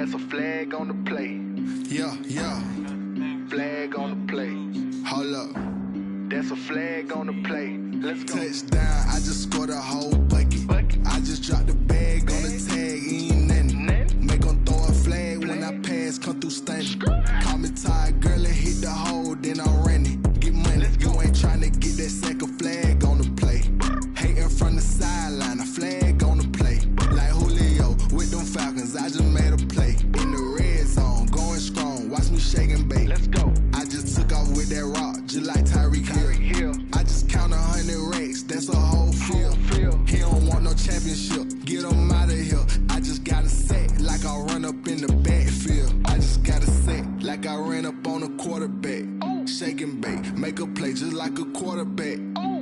That's a flag on the play. Yeah, yeah. Flag on the play. Hold up. That's a flag on the play. Let's go. Touchdown, I just scored a whole bucket. I just dropped the bag on the tag, ain't nothing. Make 'em throw a flag when I pass, come through stunning. Call me tired, girl, and hit the hole, then I'm running. Get money, you ain't tryna get that second flag on the play. Hating from the sideline, a flag on the play. Like Julio with them Falcons, I just made a play. In the red zone, going strong, watch me shake and bake. Let's go. I just took off with that rock, just like Tyreek Hill. I just count 100 racks, that's a whole field. He don't want no championship, get him out of here. I just got a set, like I run up in the backfield. I just got a set, like I ran up on a quarterback. Shake and bake, make a play just like a quarterback.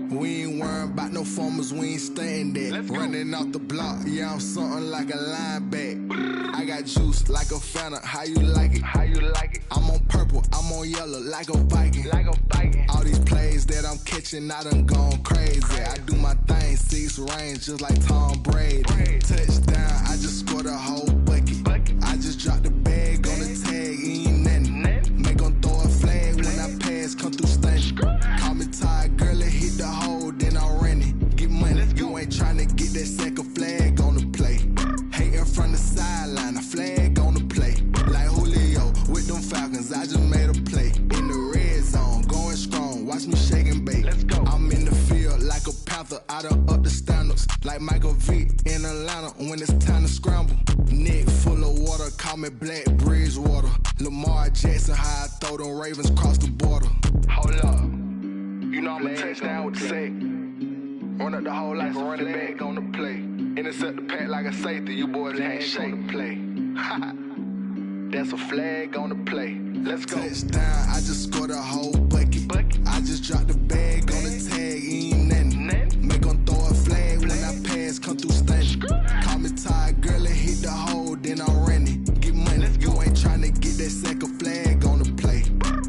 We ain't worrying about no formers, we ain't staying there. Running off the block, yeah, I'm something like a linebacker. I got juice like a Fanta, how you like it? How you like it? I'm on purple, I'm on yellow, like a Viking. Like a Viking. All these plays that I'm catching, I done gone crazy. I do my thing, 6 range, just like Tom Brady. Touchdown, I just scored a whole bucket. I just dropped the bag on the tag, ain't nothing. Make 'em throw a flag when I pass, come through stunning. Call me tired, girl, and hit the hole, then I'm running. Get money, you ain't tryna get that second flag on the play. Hating from the sideline, a flag on the play. Like Julio with them Falcons, I just made a play. In the red zone, going strong, watch me shake and bake. Let's go. I'm in the field like a Panther, I done up the standards. Like Michael Vick in Atlanta when it's time to scramble. Neck full of water, call me Black Bridgewater. Lamar Jackson, how I throw them Ravens cross the border. Hold up. You know I'm a touchdown with the sack. Run up the hole like a running back on the play. Intercept the pack like a safety. You boys handshake on the play. That's a flag on the play. Let's go. Touchdown, I just scored a whole bucket. I just dropped the bag on the tag, ain't nothing. Make 'em throw a flag when I pass, come through stunning. Call me tired, girl, and hit the hole, then I'm running. Get money, you ain't tryna get that second flag on the play.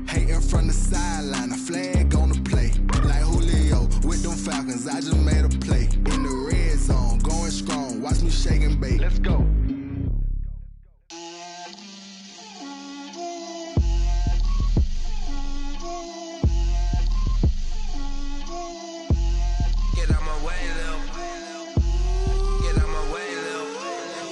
Hating from the sideline, a flag on the play. Like Julio with them Falcons, I just made a play. In the red zone, going strong, watch me shake and bake. Let's go. Get out my way, Lil. Get out my way, Lil.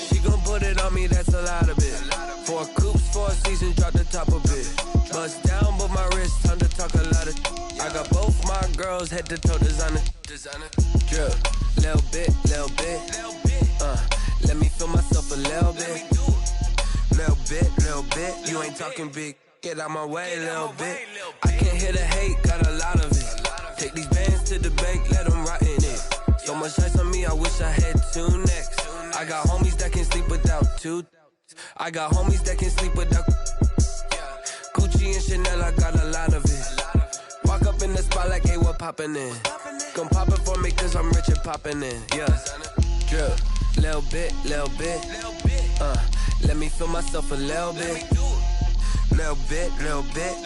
She gon' put it on me, that's a lot of it. 4 coops, 4 seasons, drop the top of it. Bust down, but my wrist, time to talk a lot of. I got both my girls, head to toe designer. Drip, little bit. Let me feel myself a little bit. Little bit. You ain't talking big. Get out my way, little bit. I can't hear the hate, got a lot of it. Take these bands to the bank, let them rot in it. So much ice on me, I wish I had 2 necks. I got homies that can sleep without 2. I got homies that can sleep without Gucci and Chanel, I got a lot of it. Walk up in the spot like, hey, what poppin' in? Come pop it for me, cause I'm rich and poppin' in. Yeah, drip, little bit. Let me feel myself a little bit. Little bit.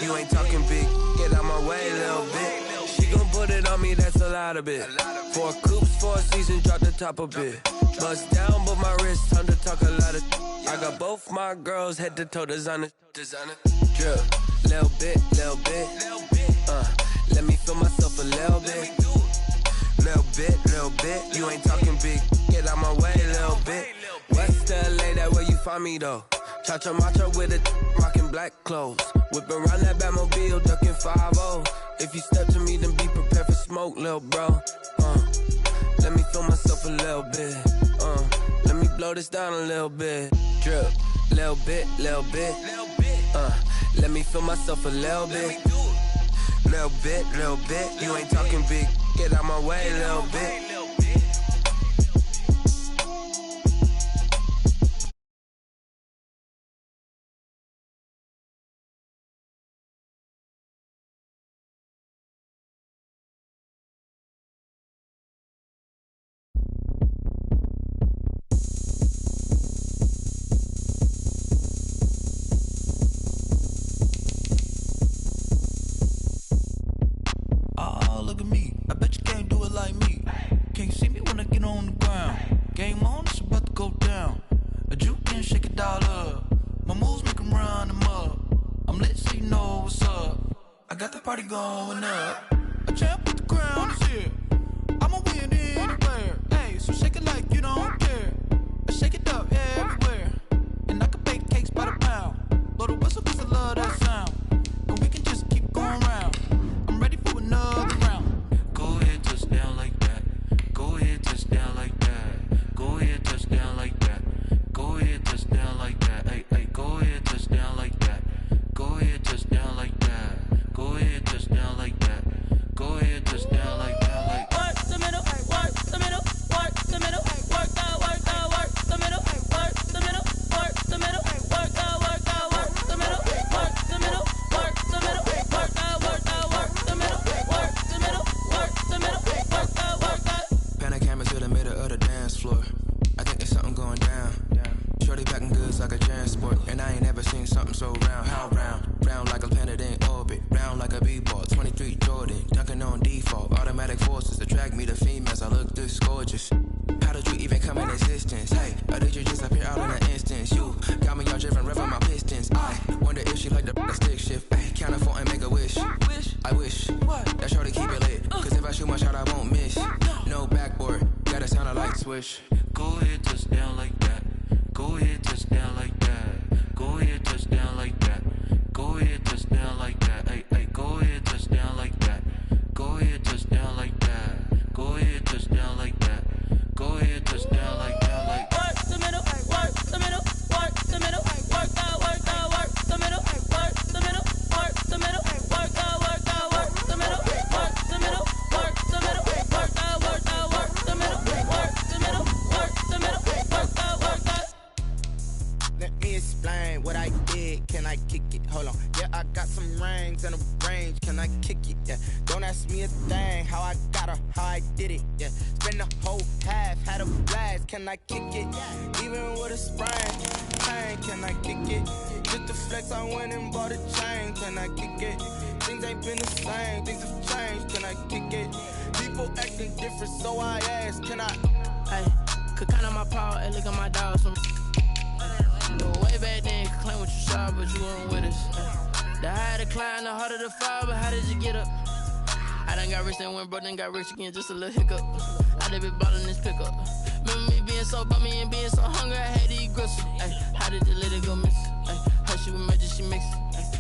You ain't talking big. Get out my way, little bit. She gon' put it on me, that's a lot of it. 4 coops, 4 seasons, drop the top of it. Bust down, but my wrist, time to talk a lot of. I got both my girls, head to toe designer. Drip, little bit. Let me feel myself a little bit. Little bit. You ain't talking big. Get out my way, little bit. West LA, that where you find me though. Cha-cha matcha with it, rockin' black clothes. Whippin' around that Batmobile, duckin' 5-0. If you step to me, then be prepared for smoke, lil' bro. Let me feel myself a little bit. Let me blow this down a little bit. Drip, little bit. Let me feel myself a little bit. Little bit. You ain't talking big. Get out my way, little bit. Look at me, I bet you can't do it like me. Can't see me when I get on the ground. Game on, it's about to go down. A juke can shake it all up. My moves make 'em run them up. I'm lit so you know what's up. I got the party going up. A champ with the crown is here. I'ma win anywhere. Hey, so shake it like you don't care. I shake it up everywhere. And I can bake cakes by the pound. Blow the whistle 'cause I love that sound. And we can just keep going round. I'm ready for another round. Go ahead, touch down like that. Go ahead, touch down like that. Go ahead, touch down like that. Go ahead, touch down like that. Hey, hey, go ahead, touch down like that. Go ahead, touch down like that. Go ahead, touch down like that. Go ahead, touch down like that. Like work the middle, work the middle, work the middle, work out, work out, work the middle, work the middle, work the middle, work out, work out, work the middle, work the middle, work the middle, work out, work out, work the middle, work the middle, work the middle, work out, work out. Pan a camera to the middle of the dance floor. I think there's something going down. Shorty packing goods like a transport, and I ain't never seen something so round. How round? Round like a planet in orbit, round like a b-ball. 23 Jordan, dunking on default. Automatic forces attract me to females. I look this gorgeous. How did you even come in existence? Hey, or did you just appear out in an instance? You got me all driven, revving my pistons. I wonder if she like the stick shift. Hey, count a four and make a wish. I wish that shorty keep it lit. 'Cause if I shoot my shot, I won't miss. No backboard, gotta sound a light switch. Go ahead, touch down like that. Go ahead, touch down like that. Go ahead, touch down like that. Go ahead, touch down like that. Hey, hey, go ahead, touch down like that. Go ahead, touch down like that. Go ahead, touch down like that. Go ahead, touch down like that. Like work the middle, work the middle, work the middle, work out, work out, work the middle, work the middle, work the middle, work out, work out, work the middle, work the middle, work the middle, work out, work out, work the middle, work the middle, work the middle, work out, work out. Let me explain what I did. Can I kick it? Hold on. Yeah, I got some rings and a range. Can I kick it? Yeah. Don't ask me a thing. How I got her, how I did it. Yeah. Spend the whole half, had a blast. Can I kick it? Even with a sprain. Pain, can I kick it? Just the flex, I went and bought a chain. Can I kick it? Things ain't been the same. Things have changed. Can I kick it? People acting different, so I ask. Can I? Hey, could count on my power and look at my dogs from. Way back then, could claim what you saw, but you weren't with us. The higher the climb, the harder the fall, but how did you get up? I done got rich and went broke, then got rich again, just a little hiccup. I done been ballin' this pickup. Remember me being so bummy and being so hungry, I had to eat gristle. Ay, how did you let it go miss? Ay, her she was magic, she mixed.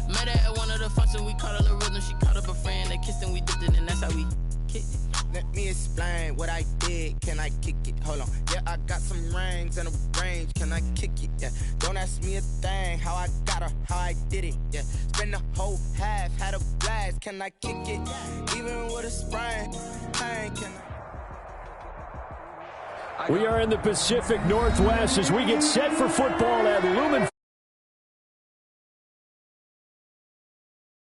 Met her at one of the functions, we caught a little rhythm, she caught up a friend, they kissed and we dipped it, and that's how we kicked it. Let me explain what I did. Can I kick it? Hold on. Yeah, I got some rings and a range. Can I kick it? Yeah. Don't ask me a thing. How I got her, how I did it. Yeah. Spend the whole half, had a blast. Can I kick it? Even with a sprain. Pain, can I? We are in the Pacific Northwest as we get set for football at Lumen.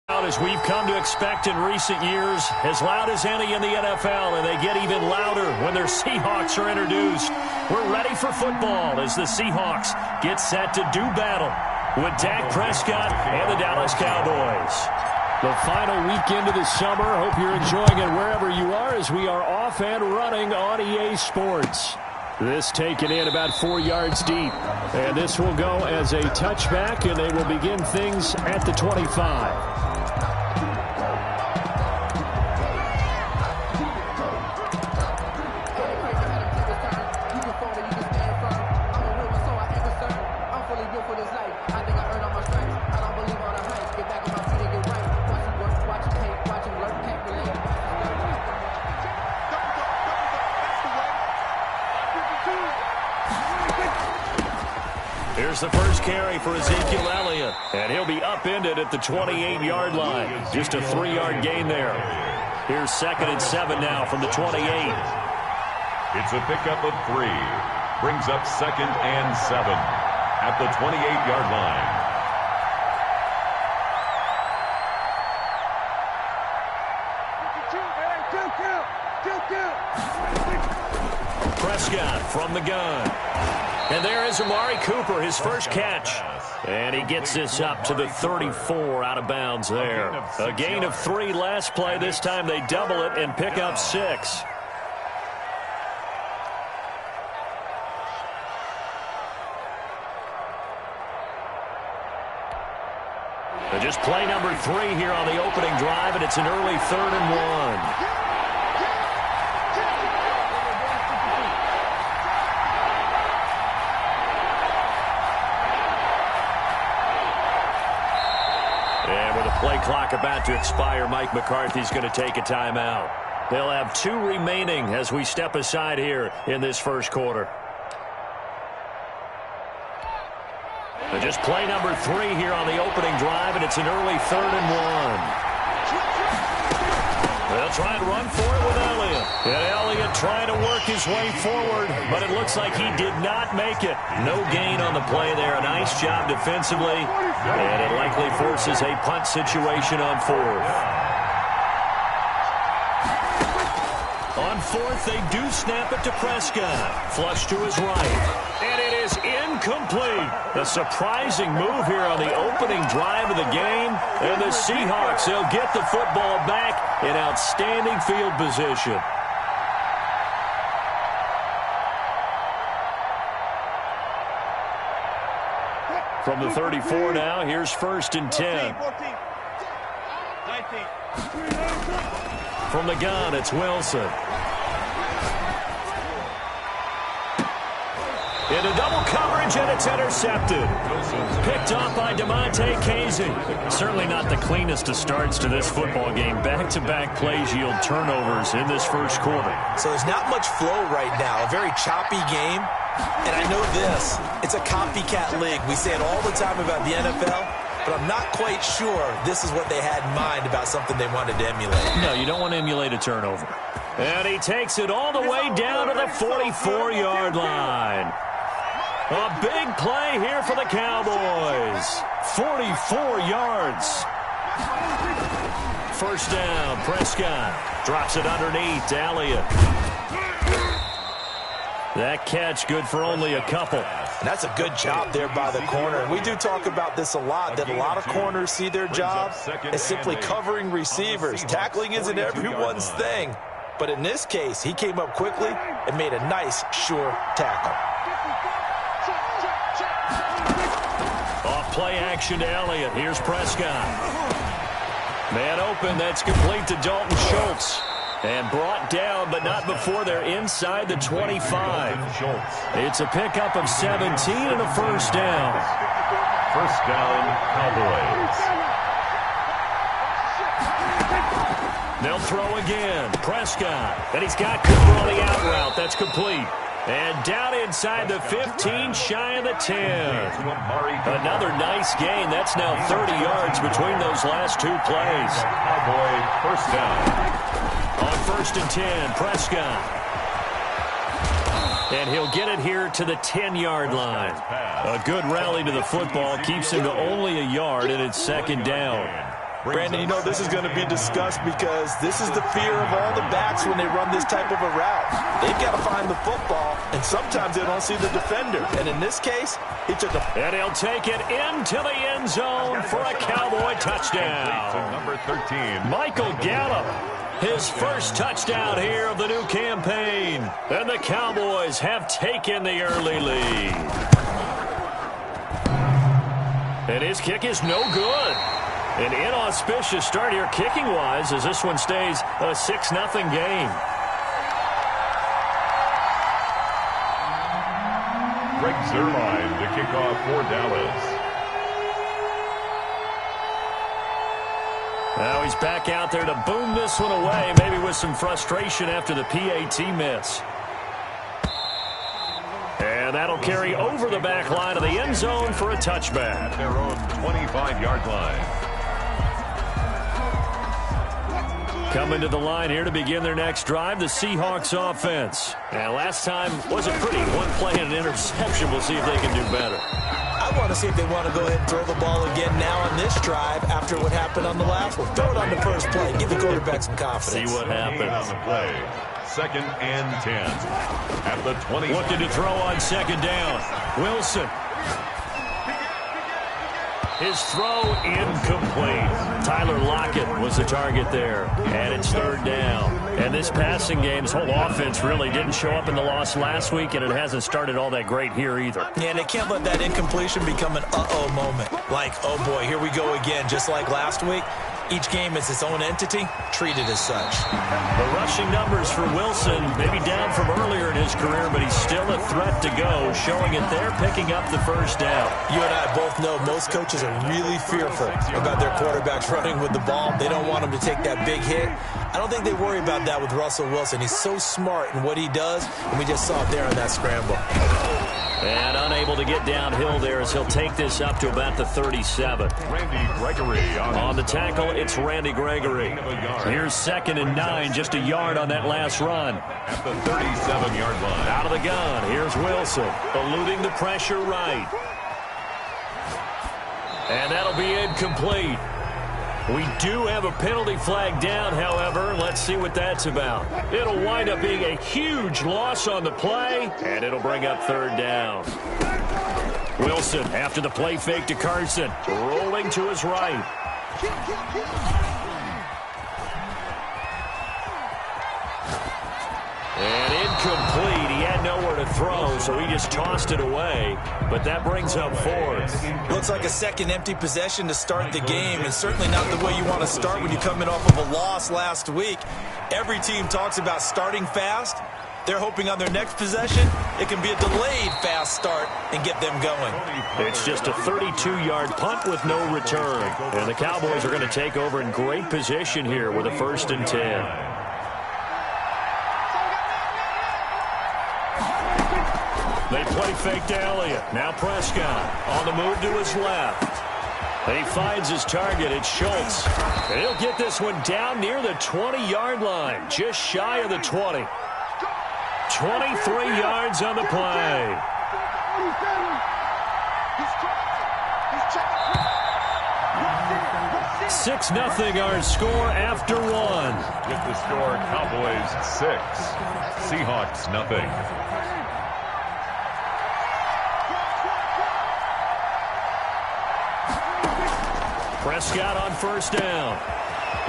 As we've come to expect in recent years, as loud as any in the NFL, and they get even louder when their Seahawks are introduced. We're ready for football as the Seahawks get set to do battle with Dak Prescott and the Dallas Cowboys. The final weekend of the summer. Hope you're enjoying it wherever you are as we are off and running on EA Sports. This taken in about 4 yards deep. And this will go as a touchback, and they will begin things at the 25. Here's the first carry for Ezekiel Elliott, and he'll be upended at the 28-yard line. Just a 3-yard gain there. Here's 2nd and 7 now from the 28. It's a pickup of 3. Brings up 2nd and 7 at the 28-yard line. Prescott from the gun. And there is Amari Cooper, his first catch. And he gets this up to the 34 out of bounds there. A gain of 3 last play. This time they double it and pick up 6. And just play number 3 here on the opening drive, and it's an early 3rd and 1. Play clock about to expire. Mike McCarthy's going to take a timeout. They'll have 2 remaining as we step aside here in this first quarter. And just play number 3 here on the opening drive, and it's an early 3rd and 1. They'll try and run for it with Elliott. And Elliott trying to work his way forward, but it looks like he did not make it. No gain on the play there. A nice job defensively, and it likely forces a punt situation on 4th. On 4th, they do snap it to Prescott. Flush to his right. And it is incomplete. A surprising move here on the opening drive of the game. And the Seahawks, they'll get the football back in outstanding field position. From the 34 now, here's 1st and 10. 19. From the gun, it's Wilson. Into double coverage, and it's intercepted. Picked off by DeMonte Casey. Certainly not the cleanest of starts to this football game. Back-to-back plays yield turnovers in this first quarter. So there's not much flow right now. A very choppy game. And I know this. It's a copycat league. We say it all the time about the NFL. But I'm not quite sure this is what they had in mind about something they wanted to emulate. No, you don't want to emulate a turnover. And he takes it all the way down to the 44-yard line. A big play here for the Cowboys. 44 yards. First down, Prescott. Drops it underneath to Elliott. That catch good for only a couple. And that's a good job there by the corner. And we do talk about this a lot, that a lot of corners see their job as simply covering receivers. Tackling isn't everyone's thing. But in this case, he came up quickly and made a nice, sure tackle. Off play action to Elliott. Here's Prescott. Man open. That's complete to Dalton Schultz. And brought down, but not before they're inside the 25. It's a pickup of 17 and a first down. First down, Cowboys. They'll throw again. Prescott. And he's got Cooper on the out route. That's complete. And down inside the 15, shy of the 10. Another nice gain. That's now 30 yards between those last 2 plays. Cowboy first down. On 1st and 10, Prescott. And he'll get it here to the 10-yard line. A good rally to the football keeps him to only a yard, and it's 2nd down. Brandon, you know this is going to be discussed because this is the fear of all the backs when they run this type of a route. They've got to find the football, and sometimes they don't see the defender. And in this case, he took a... And he'll take it into the end zone for a Cowboy touchdown. Number 13. Michael Gallup. His first touchdown here of the new campaign. And the Cowboys have taken the early lead. And his kick is no good. An inauspicious start here kicking-wise as this one stays a 6-0 game. Greg Zuerlein to kick off for Dallas. Now he's back out there to boom this one away, maybe with some frustration after the PAT miss. And that'll carry over the back line of the end zone for a touchback. At their own 25-yard line. Coming to the line here to begin their next drive, the Seahawks offense. And last time wasn't pretty. One play and an interception. We'll see if they can do better. I want to see if they want to go ahead and throw the ball again now on this drive after what happened on the last one. Throw it on the first play. Give the quarterback some confidence. See what happens. On the play. 2nd and 10. At the 20. Looking to throw on 2nd down. Wilson. His throw incomplete. Tyler Lockett was the target there, and it's third down. And this passing game's whole offense really didn't show up in the loss last week, and it hasn't started all that great here either. Yeah, and they can't let that incompletion become an uh-oh moment. Like, oh boy, here we go again, just like last week. Each game is its own entity, treated as such. The rushing numbers for Wilson, maybe down from earlier in his career, but he's still a threat to go, showing it there, picking up the first down. You and I both know most coaches are really fearful about their quarterbacks running with the ball. They don't want them to take that big hit. I don't think they worry about that with Russell Wilson. He's so smart in what he does, and we just saw it there in that scramble. And unable to get downhill there as he'll take this up to about the 37. Randy Gregory on the tackle, it's Randy Gregory. Here's 2nd and 9, just a yard on that last run. At the 37-yard line. Out of the gun, here's Wilson, eluding the pressure right. And that'll be incomplete. We do have a penalty flag down, however. Let's see what that's about. It'll wind up being a huge loss on the play, and it'll bring up third down. Wilson, after the play fake to Carson, rolling to his right. And incomplete. He had nowhere to throw, so he just tossed it away. But that brings up 4th. Looks like a second empty possession to start the game, and certainly not the way you want to start when you come in off of a loss last week. Every team talks about starting fast. They're hoping on their next possession, it can be a delayed fast start and get them going. It's just a 32-yard punt with no return. And the Cowboys are going to take over in great position here with a 1st and 10. They play fake to Elliott. Now Prescott on the move to his left. He finds his target. It's Schultz. And he'll get this one down near the 20-yard line, just shy of the 20. 23 yards on the play. 6-0 our score after 1. With the score, Cowboys 6, Seahawks nothing. Prescott on 1st down.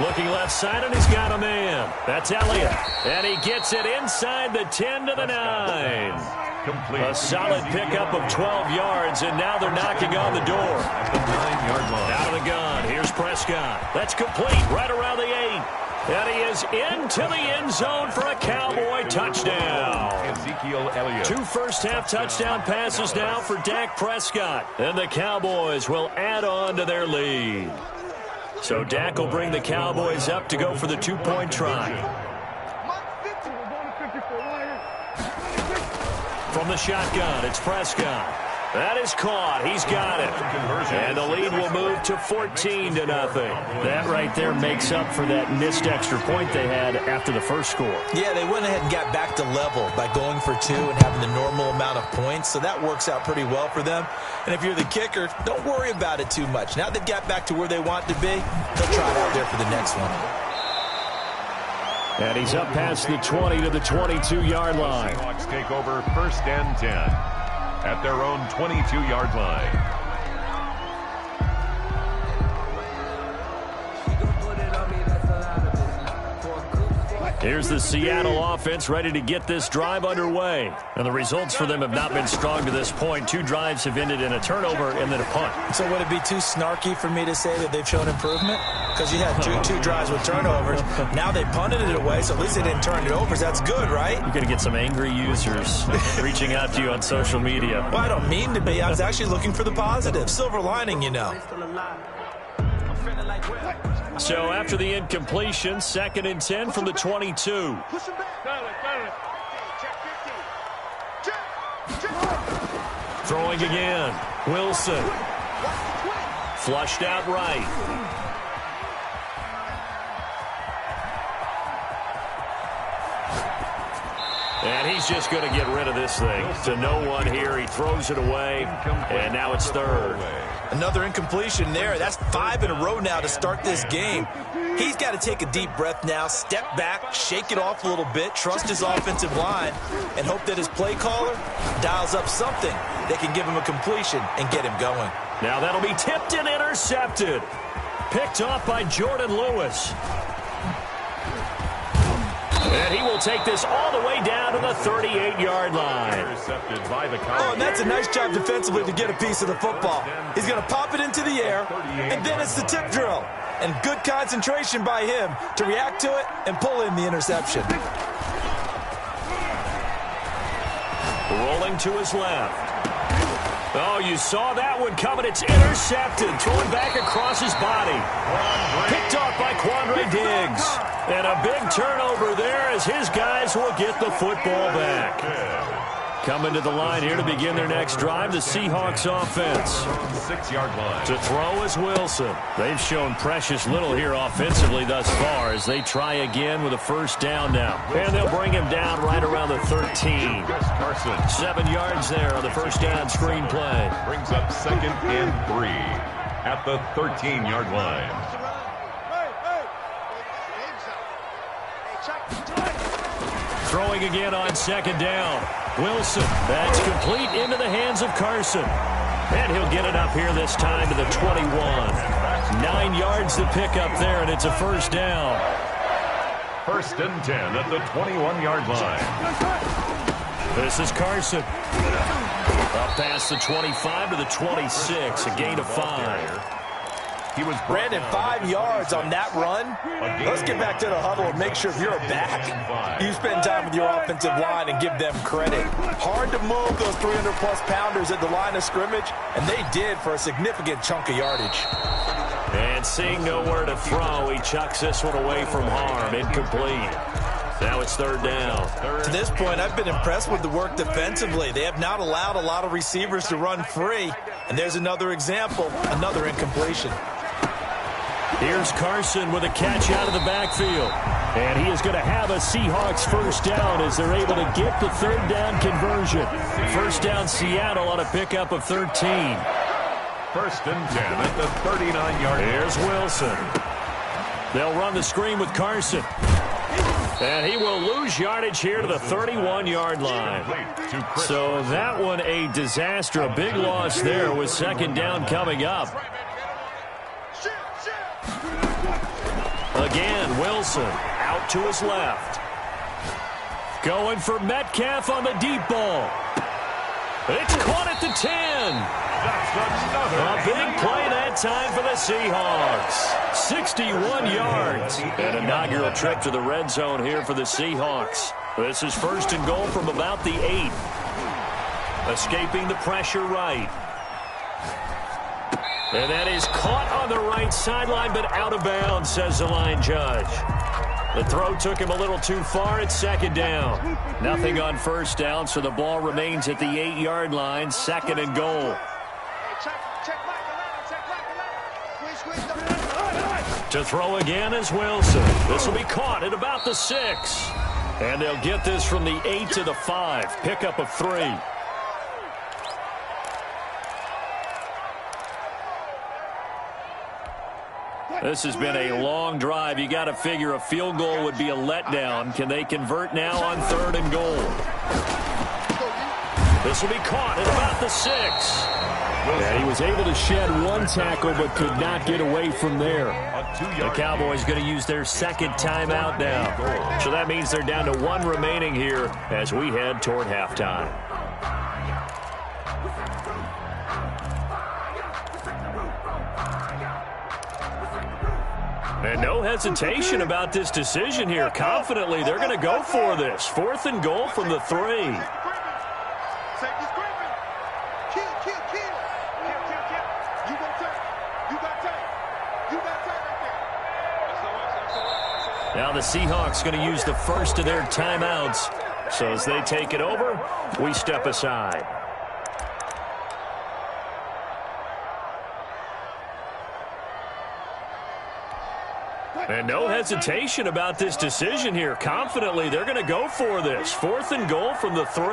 Looking left side, and he's got a man. That's Elliott. And he gets it inside the 10 to the 9. Complete. A solid pickup of 12 yards, and now they're knocking on the door. At the 9-yard line. Out of the gun, here's Prescott. That's complete, right around the 8. And he is into the end zone for a Cowboy touchdown. Ezekiel Elliott. 2 first-half touchdown passes now for Dak Prescott. And the Cowboys will add on to their lead. So Dak will bring the Cowboys up to go for the 2-point try. From the shotgun, it's Prescott. That is caught. He's got it. And the lead will move to 14-0. That right there makes up for that missed extra point they had after the first score. Yeah, they went ahead and got back to level by going for 2 and having the normal amount of points. So that works out pretty well for them. And if you're the kicker, don't worry about it too much. Now they've got back to where they want to be, they'll try it out there for the next one. And he's up past the 20 to the 22-yard line. Seahawks take over 1st and 10 at their own 22-yard line. Here's the Seattle offense ready to get this drive underway. And the results for them have not been strong to this point. 2 drives have ended in a turnover and then a punt. So would it be too snarky for me to say that they've shown improvement? Because you had two drives with turnovers. Now they punted it away, so at least they didn't turn it over. So that's good, right? You're going to get some angry users reaching out to you on social media. Well, I don't mean to be. I was actually looking for the positive. Silver lining, you know. So after the incompletion, 2nd and 10 from the 22. Throwing again. Wilson. Flushed out right. And he's just going to get rid of this thing. To no one here. He throws it away. And now it's 3rd. Another incompletion there. That's 5 in a row now to start this game. He's got to take a deep breath now, step back, shake it off a little bit, trust his offensive line, and hope that his play caller dials up something that can give him a completion and get him going. Now that'll be tipped and intercepted. picked off by Jordan Lewis. And he will take this all the way down to the 38-yard line. Intercepted by the Cowboys. Oh, and that's a nice job defensively to get a piece of the football. He's going to pop it into the air, and then it's the tip drill. And good concentration by him to react to it and pull in the interception. Rolling to his left. Oh, you saw that one coming. It's intercepted. Throwing back across his body. Picked off by Quandre Diggs. And a big turnover there as his guys will get the football back. Coming to the line here to begin their next drive, the Seahawks offense. 6-yard line. To throw is Wilson. They've shown precious little here offensively thus far as they try again with a first down now. And they'll bring him down right around the 13. Carson. 7 yards there on the first down screen play. Brings up 2nd and 3 at the 13-yard line. Throwing again on 2nd down. Wilson, that's complete into the hands of Carson. And he'll get it up here this time to the 21. 9 yards to pick up there, and it's a first down. 1st and 10 at the 21-yard line. This is Carson. Up past the 25 to the 26, a gain of 5. He was Brandon, 5 yards on that run. Let's get back to the huddle and make sure if you're back, you spend time with your offensive line and give them credit. Hard to move those 300-plus pounders at the line of scrimmage, and they did for a significant chunk of yardage. And seeing nowhere to throw, he chucks this one away from harm. Incomplete. Now it's 3rd down. To this point, I've been impressed with the work defensively. They have not allowed a lot of receivers to run free. And there's another example, another incompletion. Here's Carson with a catch out of the backfield. And he is going to have a Seahawks first down as they're able to get the 3rd down conversion. First down Seattle on a pickup of 13. 1st and 10 at the 39-yard line. Here's Wilson. They'll run the screen with Carson. And he will lose yardage here to the 31-yard line. So that one a disaster, a big loss there with 2nd down coming up. Again, Wilson out to his left. Going for Metcalf on the deep ball. It's caught at the 10. A big play that time for the Seahawks. 61 yards. An inaugural trip to the red zone here for the Seahawks. This is 1st and goal from about the 8. Escaping the pressure right. And that is caught on the right sideline, but out of bounds, says the line judge. The throw took him a little too far. It's 2nd down. Nothing on first down, so the ball remains at the 8-yard line. 2nd and goal. To throw again is Wilson. This will be caught at about the 6. And they'll get this from the 8 to the 5. Pickup of 3. This has been a long drive. You got to figure a field goal would be a letdown. Can they convert now on 3rd and goal? This will be caught at about the 6. Yeah, he was able to shed one tackle but could not get away from there. The Cowboys going to use their 2nd timeout now. So that means they're down to 1 remaining here as we head toward halftime. And no hesitation about this decision here. Confidently, they're going to go for this. 4th and goal from the 3. Now the Seahawks going to use the first of their timeouts. So as they take it over, we step aside. And no hesitation about this decision here. Confidently, they're going to go for this. 4th and goal from the 3.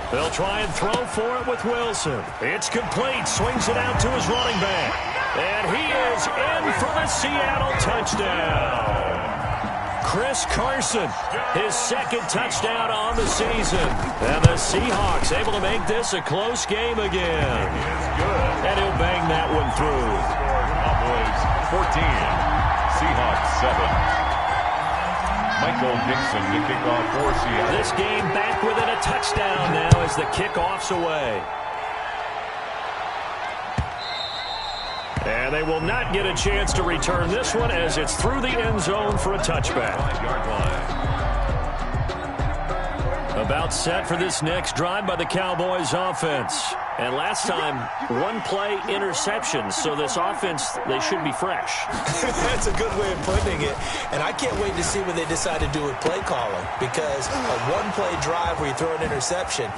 They'll try and throw for it with Wilson. It's complete. Swings it out to his running back. And he is in for the Seattle touchdown. Chris Carson, his second touchdown on the season. And the Seahawks able to make this a close game again. And he'll bang that one through. Cowboys 14, Seahawks 7. Michael Dixon to kick off for Seattle. This game back within a touchdown now as the kickoff's away. And they will not get a chance to return this one as it's through the end zone for a touchback. About set for this next drive by the Cowboys offense. And last time, one-play interceptions. So this offense, they should be fresh. That's a good way of putting it. And I can't wait to see what they decide to do with play calling. Because a one-play drive where you throw an interception,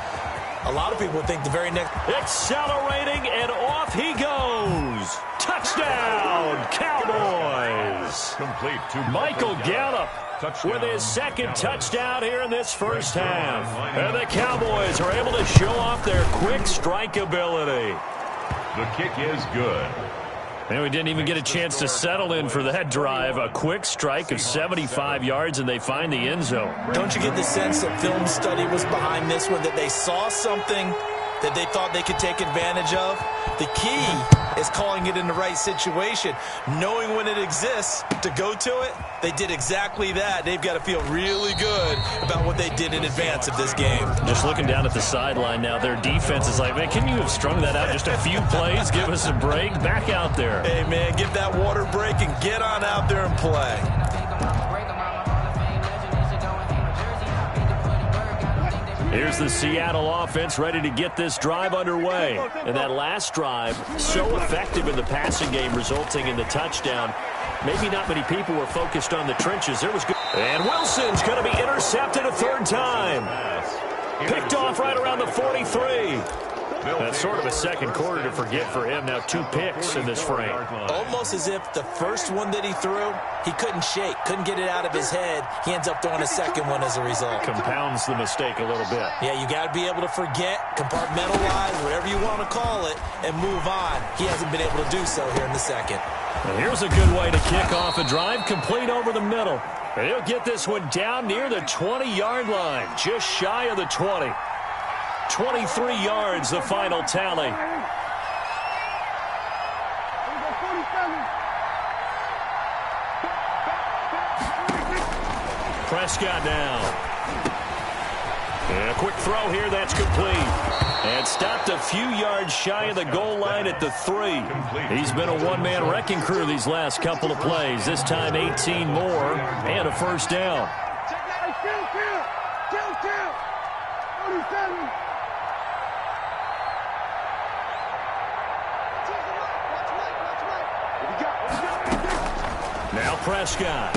a lot of people think the very next... Accelerating, and off he goes. Touchdown, Cowboys. Complete to Michael Gallup with his second touchdown here in this first half. And the Cowboys are able to show off their quick strike ability. The kick is good. And we didn't even get a chance to settle in for that drive. A quick strike of 75 yards, and they find the end zone. Don't you get the sense that film study was behind this one, that they saw something that they thought they could take advantage of? The key is calling it in the right situation, knowing when it exists to go to it. They did exactly that. They've got to feel really good about what they did in advance of this game. Just looking down at the sideline now, their defense is like, man, can you have strung that out just a few plays? Give us a break. Back out there. Hey, man, give that water break and get on out there and play. Here's the Seattle offense ready to get this drive underway. And that last drive, so effective in the passing game, resulting in the touchdown. Maybe not many people were focused on the trenches. There was good. And Wilson's going to be intercepted a third time. Picked off right around the 43. That's sort of a second quarter to forget for him. Now 2 picks in this frame. Almost as if the first one that he threw, he couldn't shake, couldn't get it out of his head. He ends up throwing a second one as a result. Compounds the mistake a little bit. Yeah, you got to be able to forget, compartmentalize, whatever you want to call it, and move on. He hasn't been able to do so here in the second. And here's a good way to kick off a drive, complete over the middle. And he'll get this one down near the 20-yard line, just shy of the 20. 23 yards, the final tally. Prescott now. And a quick throw here, that's complete. And stopped a few yards shy of the goal line at the 3. He's been a one-man wrecking crew these last couple of plays. This time 18 more and a first down. Now Prescott.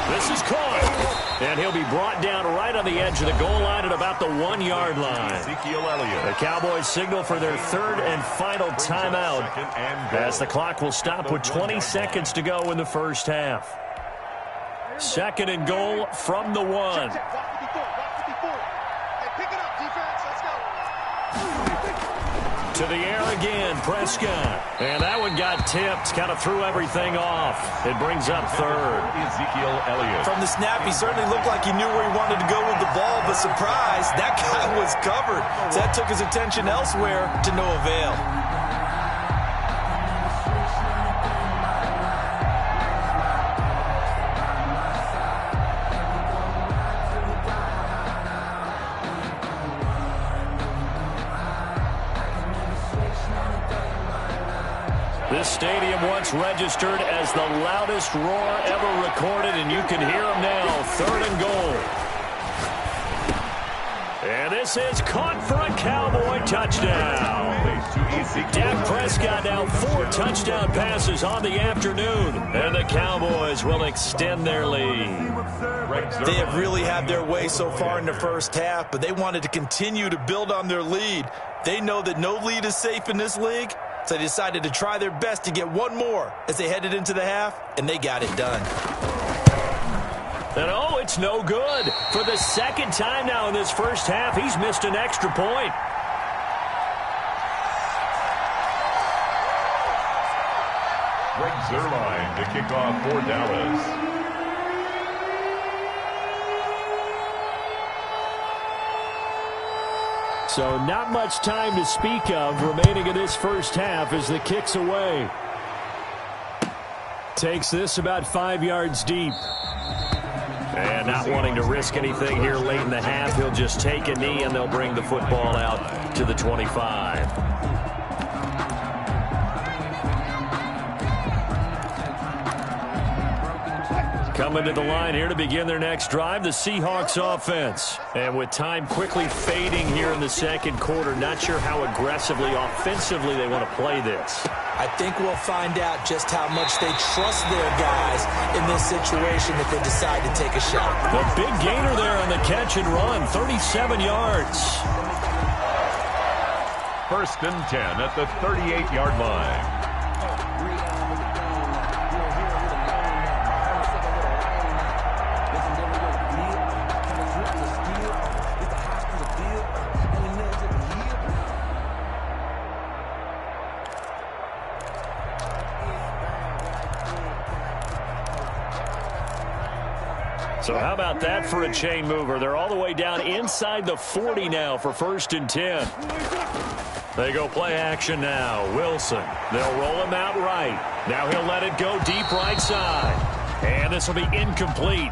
This is caught. And he'll be brought down right on the edge of the goal line at about the 1-yard line. The Cowboys signal for their third and final timeout as the clock will stop with 20 seconds to go in the first half. Second and goal from the 1. To the air again, Prescott. And that one got tipped, kind of threw everything off. It brings up third. Ezekiel Elliott. From the snap, he certainly looked like he knew where he wanted to go with the ball, but surprise, that guy was covered. So that took his attention elsewhere to no avail. This stadium once registered as the loudest roar ever recorded, and you can hear them now. Third and goal. And this is caught for a Cowboy touchdown. Dak Prescott now 4 touchdown passes on the afternoon, and the Cowboys will extend their lead. They have really had their way so far in the first half, but they wanted to continue to build on their lead. They know that no lead is safe in this league, so they decided to try their best to get one more as they headed into the half, and they got it done. And oh, it's no good. For the second time now in this first half, he's missed an extra point. Greg Zuerlein to kick off for Dallas. So not much time to speak of remaining in this first half as the kick's away. Takes this about 5 yards deep. And not wanting to risk anything here late in the half, he'll just take a knee and they'll bring the football out to the 25. Coming to the line here to begin their next drive, the Seahawks offense. And with time quickly fading here in the second quarter, not sure how aggressively, offensively they want to play this. I think we'll find out just how much they trust their guys in this situation if they decide to take a shot. The big gainer there on the catch and run, 37 yards. 1st and 10 at the 38-yard line. So how about that for a chain mover? They're all the way down inside the 40 now for 1st and 10. They go play action now. Wilson. They'll roll him out right. Now he'll let it go deep right side. And this will be incomplete.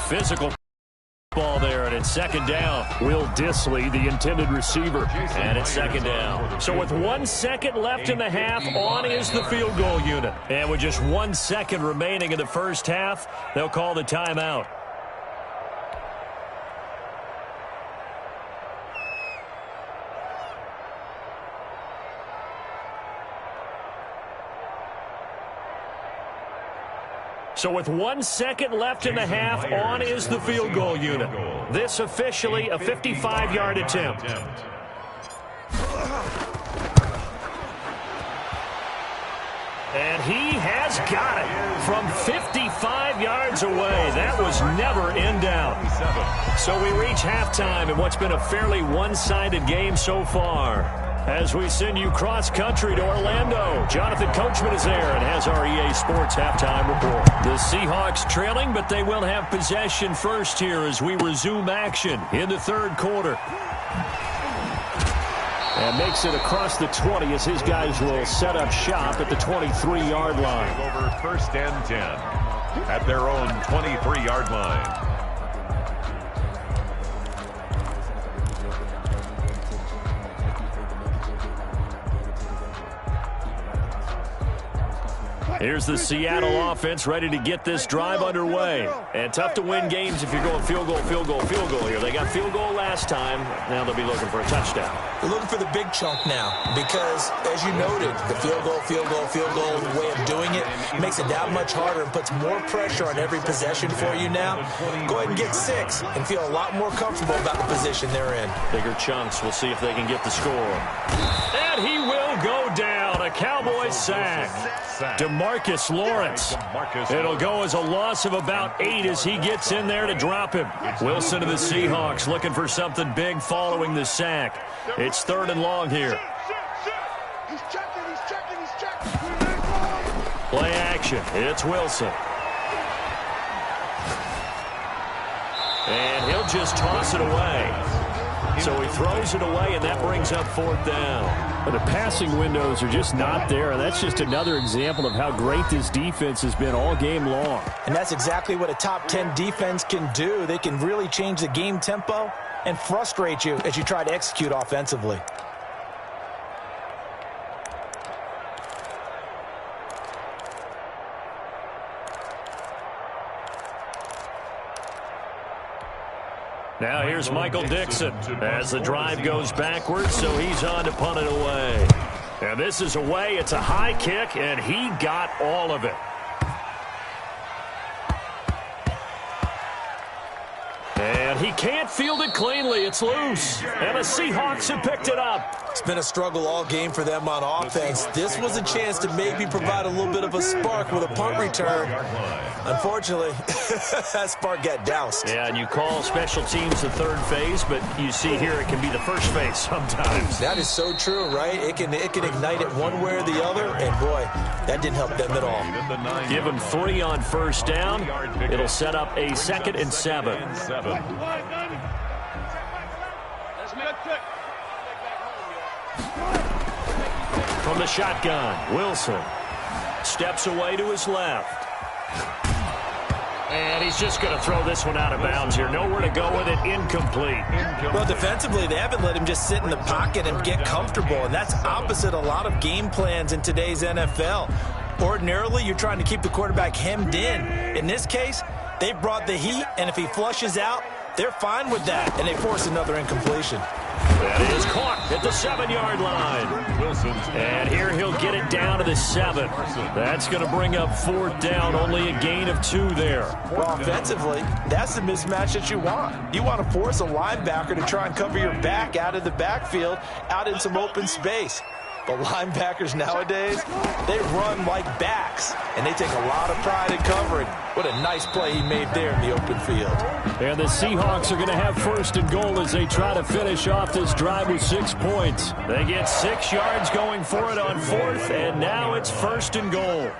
Physical ball there, and it's 2nd down. Will Dissly, the intended receiver, and it's 2nd down. So with 1 second left in the half, on is the field goal unit. And with just 1 second remaining in the first half, they'll call the timeout. So with 1 second left in the half, on is the field goal unit. This officially a 55-yard attempt. And he has got it from 55 yards away. That was never in doubt. So we reach halftime in what's been a fairly one-sided game so far. As we send you cross-country to Orlando, Jonathan Coachman is there and has our EA Sports halftime report. The Seahawks trailing, but they will have possession first here as we resume action in the 3rd quarter. And makes it across the 20 as his guys will set up shop at the 23-yard line. Over 1st and 10 at their own 23-yard line. Here's the Seattle offense ready to get this drive underway. And tough to win games if you're going field goal, field goal, field goal here. They got field goal last time. Now they'll be looking for a touchdown. They're looking for the big chunk now because, as you noted, the field goal, field goal, field goal way of doing it makes it that much harder and puts more pressure on every possession for you now. Go ahead and get 6 and feel a lot more comfortable about the position they're in. Bigger chunks. We'll see if they can get the score. And he will go down. A Cowboys sack. DeMarcus Lawrence. It'll go as a loss of about 8 as he gets in there to drop him. Wilson of the Seahawks looking for something big following the sack. It's 3rd and long here. Play action. It's Wilson. And he'll just toss it away. So he throws it away, and that brings up 4th down. But the passing windows are just not there, and that's just another example of how great this defense has been all game long. And that's exactly what a top 10 defense can do. They can really change the game tempo and frustrate you as you try to execute offensively. Now here's Michael Dixon as the drive goes backwards, so he's on to punt it away. And this is away. It's a high kick, and he got all of it. And he can't field it cleanly. It's loose. And the Seahawks have picked it up. It's been a struggle all game for them on offense. This was a chance to maybe provide a little bit of a spark with a punt return. Unfortunately, that spark got doused. Yeah, and you call special teams the 3rd phase, but you see here it can be the 1st phase sometimes. That is so true, right? It can ignite it one way or the other, and boy, that didn't help them at all. Give them 3 on 1st down. It'll set up a 2nd and 7. From the shotgun, Wilson steps away to his left. And he's just going to throw this one out of bounds here. Nowhere to go with it. Incomplete. Well, defensively, they haven't let him just sit in the pocket and get comfortable, and that's opposite a lot of game plans in today's NFL. Ordinarily, you're trying to keep the quarterback hemmed in. In this case, they brought the heat, and if he flushes out, they're fine with that, and they force another incompletion. That is caught at the 7-yard line. Wilson. And here he'll get it down to the 7. That's going to bring up 4th down, only a gain of 2 there. Well, offensively, that's the mismatch that you want. You want to force a linebacker to try and cover your back out of the backfield, out in some open space. But linebackers nowadays, they run like backs, and they take a lot of pride in covering. What a nice play he made there in the open field. And the Seahawks are going to have 1st and goal as they try to finish off this drive with 6 points. They get 6 yards going for it on 4th, and now it's 1st and goal.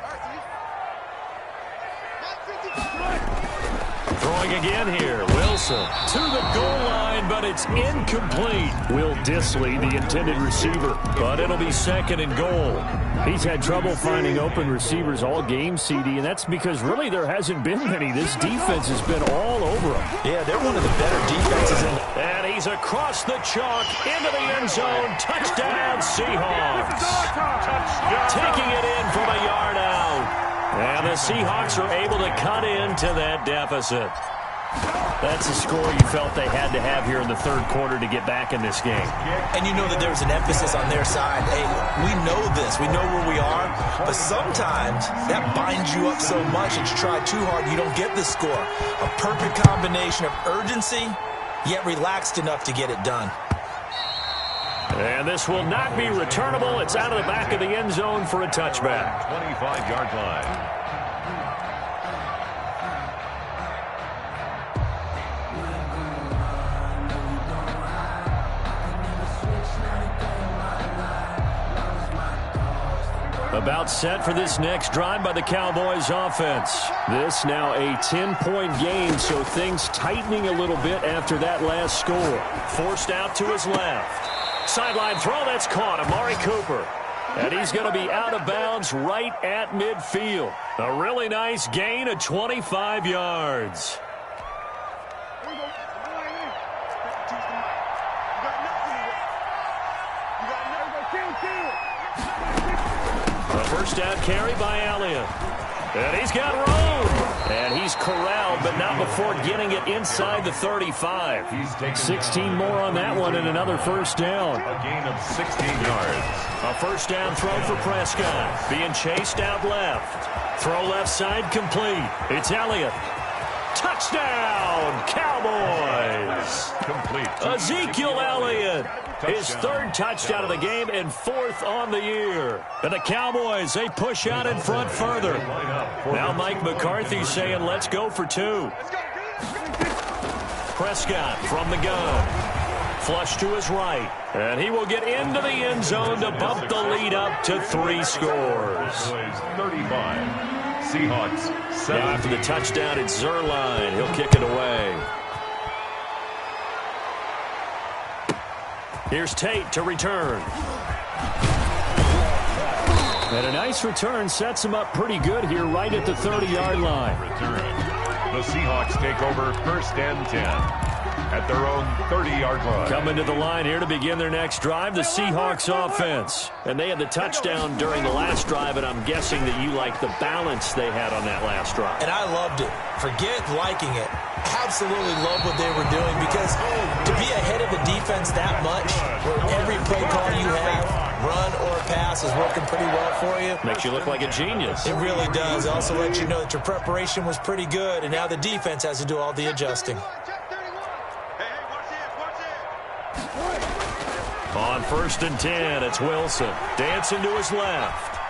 Throwing again here, Wilson to the goal line, but it's incomplete. Will Dissly, the intended receiver, but it'll be 2nd and goal. He's had trouble finding open receivers all game, CD, and that's because really there hasn't been many. This defense has been all over him. Yeah, they're one of the better defenses in the... And he's across the chalk into the end zone. Touchdown, Seahawks. Taking it in from a yard out. And the Seahawks are able to cut into that deficit. That's a score you felt they had to have here in the 3rd quarter to get back in this game. And you know that there's an emphasis on their side. Hey, we know this. We know where we are. But sometimes that binds you up so much that you try too hard, you don't get the score. A perfect combination of urgency, yet relaxed enough to get it done. And this will not be returnable. It's out of the back of the end zone for a touchback. 25-yard line. About set for this next drive by the Cowboys offense. This now a 10-point game, so things tightening a little bit after that last score. Forced out to his left. Sideline throw, that's caught. Amari Cooper. And he's going to be out of bounds right at midfield. A really nice gain of 25 yards. A first down carry by Elliott. And he's got room. And he's corralled, but not before getting it inside the 35. 16 more on that one and another first down. A gain of 16 yards. A first down throw for Prescott. Being chased out left. Throw left side complete. It's Elliott. Touchdown, Cowboys. Complete. Ezekiel Elliott. His 3rd touchdown of the game and 4th on the year. And the Cowboys, they push out in front further. Now Mike McCarthy saying, let's go for 2. Prescott from the gun. Flush to his right. And he will get into the end zone to bump the lead up to 3 scores. 35. Seahawks 7. Now after the touchdown, it's Zerline. He'll kick it away. Here's Tate to return. And a nice return sets him up pretty good here right at the 30-yard line. Return. The Seahawks take over 1st and 10 at their own 30-yard line. Coming to the line here to begin their next drive, the Seahawks offense. And they had the touchdown during the last drive, and I'm guessing that you like the balance they had on that last drive. And I loved it. Forget liking it. Absolutely love what they were doing, because to be ahead of the defense that much, where every play call you have, run or pass, is working pretty well for you. Makes you look like a genius. It really does. Also lets you know that your preparation was pretty good, and now the defense has to do all the adjusting. On 1st and 10, it's Wilson. Dancing to his left.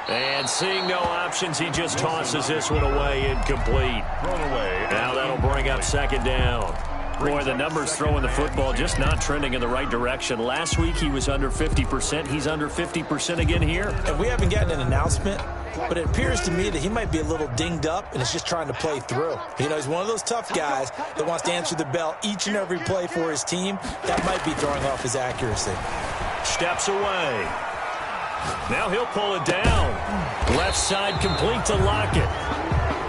And seeing no options, he just tosses this one away, incomplete. Thrown away. Now that'll bring up 2nd down. Boy, the numbers throwing the football just not trending in the right direction. Last week he was under 50%. He's under 50% again here. And we haven't gotten an announcement, but it appears to me that he might be a little dinged up and is just trying to play through. You know, he's one of those tough guys that wants to answer the bell each and every play for his team. That might be throwing off his accuracy. Steps away. Now he'll pull it down. Left side complete to Lockett.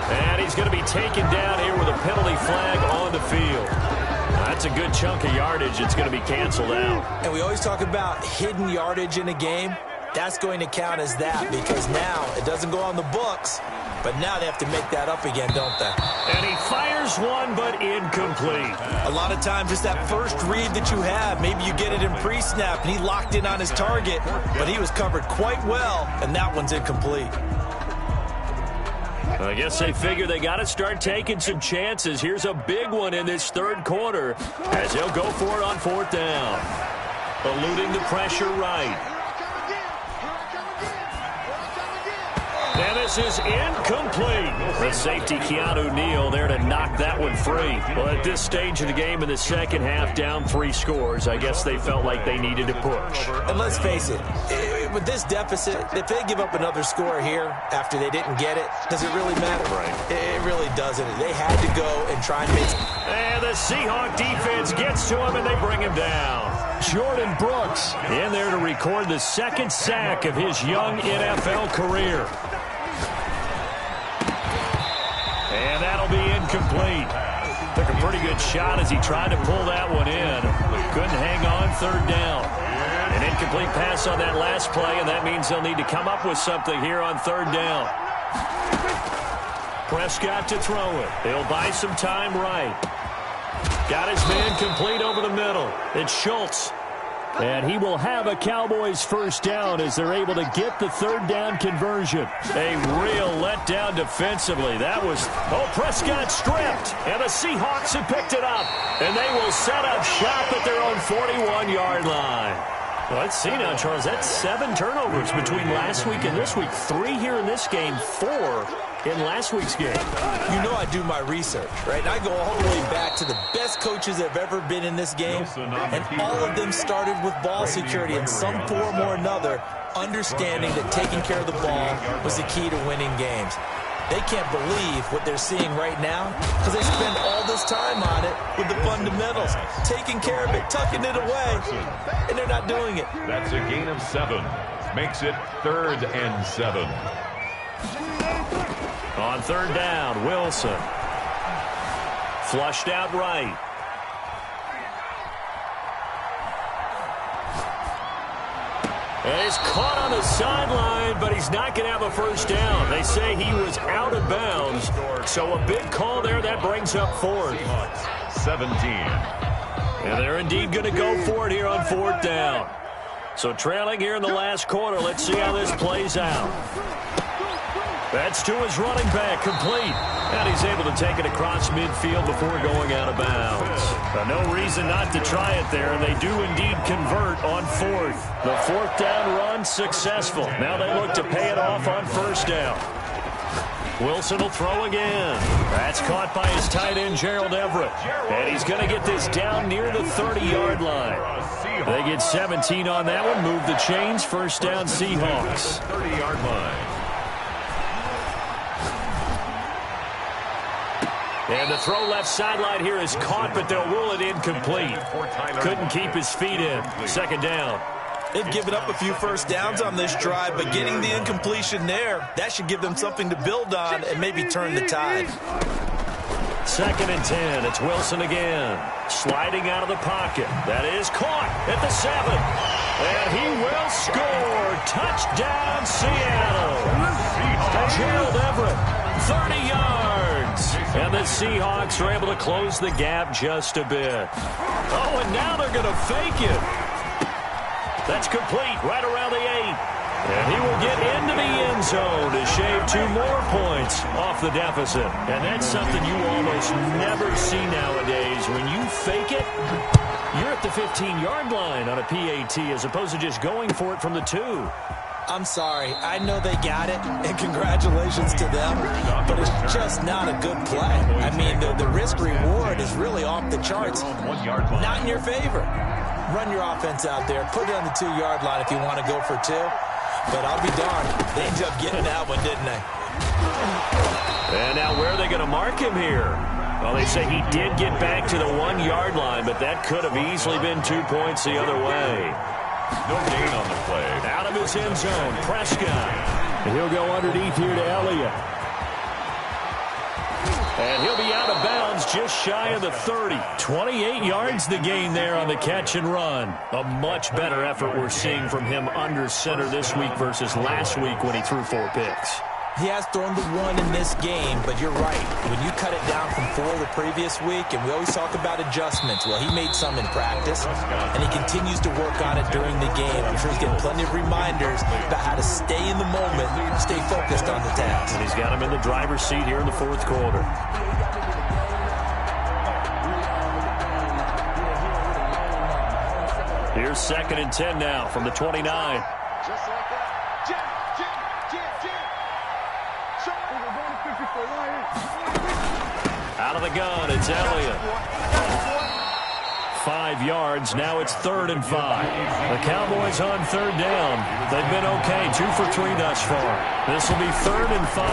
And he's going to be taken down here with a penalty flag on the field. That's a good chunk of yardage. It's going to be canceled out. And we always talk about hidden yardage in a game. That's going to count as that because now it doesn't go on the books, but now they have to make that up again, don't they? And he fires one, but incomplete. A lot of times it's that first read that you have. Maybe you get it in pre-snap, and he locked in on his target, but he was covered quite well, and that one's incomplete. I guess they figure they got to start taking some chances. Here's a big one in this third quarter as they'll go for it on fourth down. Eluding the pressure right. And this is incomplete. The safety, Keanu Neal, there to knock that one free. Well, at this stage of the game in the second half, down 3 scores, I guess they felt like they needed to push. And let's face it, with this deficit, if they give up another score here after they didn't get it, does it really matter? Right. It really doesn't. They had to go and try and make... And the Seahawk defense gets to him, and they bring him down. Jordan Brooks in there to record the second sack of his young NFL career. And that'll be incomplete. Took a pretty good shot as he tried to pull that one in. Couldn't hang on third down. An incomplete pass on that last play, and that means they'll need to come up with something here on third down. Prescott to throw it. They'll buy some time right. Got his man complete over the middle. It's Schultz. And he will have a Cowboys first down as they're able to get the third down conversion. A real letdown defensively. That was, Prescott stripped. And the Seahawks have picked it up. And they will set up shop at their own 41-yard line. Well, let's see now, Charles. That's 7 turnovers between last week and this week. 3 here in this game, 4 in last week's game. You know I do my research, right? And I go all the way back to the best coaches that have ever been in this game, and all of them started with ball security in some form or another, understanding that taking care of the ball was the key to winning games. They can't believe what they're seeing right now because they spend all this time on it with the fundamentals, taking care of it, tucking it away, and they're not doing it. That's a gain of 7. Makes it 3rd and 7. On third down, Wilson. Flushed out right. And he's caught on the sideline, but he's not going to have a first down. They say he was out of bounds, so a big call there. That brings up 4th. 17. And they're indeed going to go for it here on fourth down. So trailing here in the last quarter. Let's see how this plays out. That's to his running back, complete. And he's able to take it across midfield before going out of bounds. No reason not to try it there, and they do indeed convert on 4th. The 4th down run successful. Now they look to pay it off on first down. Wilson will throw again. That's caught by his tight end, Gerald Everett. And he's going to get this down near the 30-yard line. They get 17 on that one. Move the chains. First down, Seahawks. 30-yard line. And the throw left sideline here is caught, but they'll rule it incomplete. Couldn't keep his feet in. Second down. They've given up a few first downs on this drive, but getting the incompletion there, that should give them something to build on and maybe turn the tide. 2nd and 10. It's Wilson again. Sliding out of the pocket. That is caught at the 7. And he will score. Touchdown, Seattle. Gerald Everett, 30 yards. And the Seahawks are able to close the gap just a bit. Oh, and now they're going to fake it. That's complete right around the 8. And he will get into the end zone to shave 2 more points off the deficit. And that's something you almost never see nowadays. When you fake it, you're at the 15-yard line on a PAT as opposed to just going for it from the 2. I'm sorry. I know they got it, and congratulations to them, but it's just not a good play. I mean, the risk-reward is really off the charts. Not in your favor. Run your offense out there. Put it on the 2-yard line if you want to go for 2. But I'll be darned. They ended up getting that one, didn't they? And now where are they going to mark him here? Well, they say he did get back to the 1-yard line, but that could have easily been 2 points the other way. No gain on the play. Out of his end zone, Prescott. And he'll go underneath here to Elliott. And he'll be out of bounds just shy of the 30. 28 yards the gain there on the catch and run. A much better effort we're seeing from him under center this week versus last week when he threw 4 picks. He has thrown the 1 in this game, but you're right. When you cut it down from 4 the previous week, and we always talk about adjustments, well, he made some in practice, and he continues to work on it during the game. I'm sure he's getting plenty of reminders about how to stay in the moment, stay focused on the task. And he's got him in the driver's seat here in the 4th quarter. Here's 2nd and 10 now from the 29. Just like that. Out of the gun, it's Elliott. 5 yards, now it's 3rd and 5. The Cowboys on 3rd down. They've been okay, 2 for 3 thus far. This will be 3rd and 5.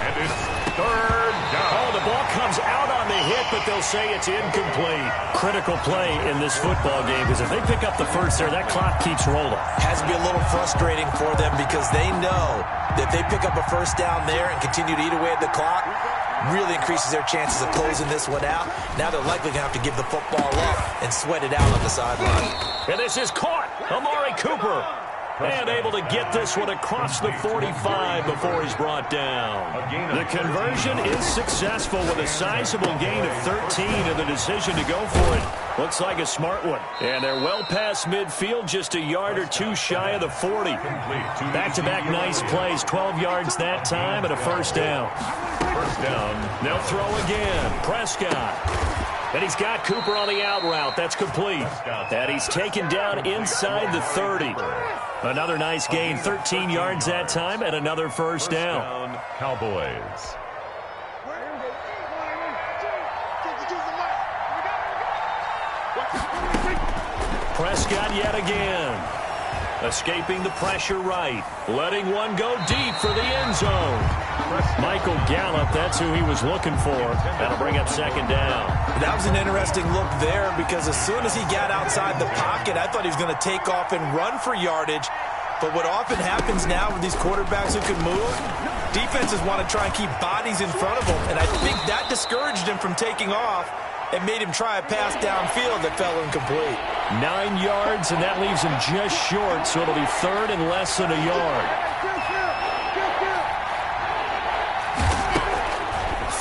And it's 3rd down. Oh, the ball comes out on the hit, but they'll say it's incomplete. Critical play in this football game, because if they pick up the first there, that clock keeps rolling. Has to be a little frustrating for them because they know that if they pick up a first down there and continue to eat away at the clock, really increases their chances of closing this one out. Now they're likely going to have to give the football up and sweat it out on the sideline. And this is caught. Amari Cooper. And able to get this one across the 45 before he's brought down. The conversion is successful with a sizable gain of 13 and the decision to go for it. Looks like a smart one. And they're well past midfield, just a yard or 2 shy of the 40. Back-to-back nice plays, 12 yards that time and a first down. First down. They'll throw again. Prescott. And he's got Cooper on the out route. That's complete. And he's taken down inside the 30. Another nice gain, 13 yards that time, and another first down. Cowboys. Prescott yet again. Escaping the pressure right. Letting one go deep for the end zone. Michael Gallup, that's who he was looking for. That'll bring up 2nd down. That was an interesting look there because as soon as he got outside the pocket, I thought he was going to take off and run for yardage. But what often happens now with these quarterbacks who can move, defenses want to try and keep bodies in front of them. And I think that discouraged him from taking off and made him try a pass downfield that fell incomplete. 9 yards, and that leaves him just short, so it'll be 3rd and less than a yard.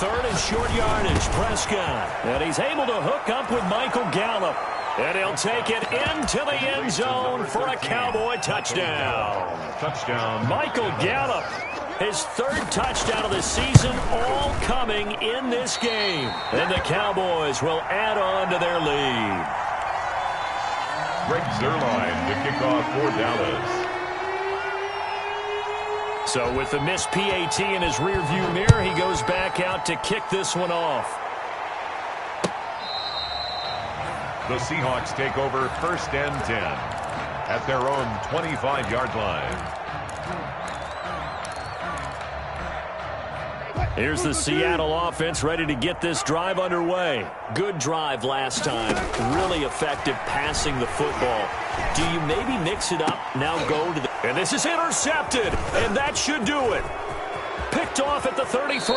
3rd and short yardage, Prescott. And he's able to hook up with Michael Gallup. And he'll take it into the end zone for a Cowboy touchdown. Touchdown. Michael Gallup, his 3rd touchdown of the season, all coming in this game. And the Cowboys will add on to their lead. Greg Zuerlein to kick off for Dallas. So with the missed PAT in his rearview mirror, he goes back out to kick this one off. The Seahawks take over 1st and 10 at their own 25-yard line. Here's the Seattle offense ready to get this drive underway. Good drive last time. Really effective passing the football. Do you maybe mix it up, now go to the... And this is intercepted, and that should do it. Picked off at the 33.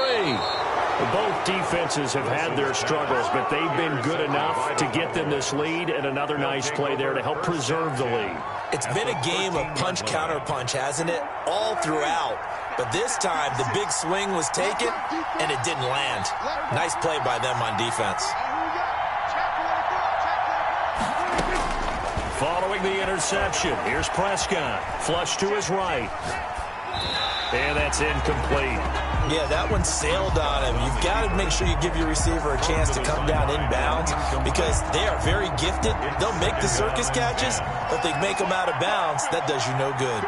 Both defenses have had their struggles, but they've been good enough to get them this lead, and another nice play there to help preserve the lead. It's been a game of punch-counter-punch, hasn't it? All throughout. But this time, the big swing was taken, and it didn't land. Nice play by them on defense. Following the interception, here's Prescott. Flush to his right. And that's incomplete. Yeah, that one sailed on him. You've got to make sure you give your receiver a chance to come down inbounds because they are very gifted. They'll make the circus catches, but if they make them out of bounds, that does you no good.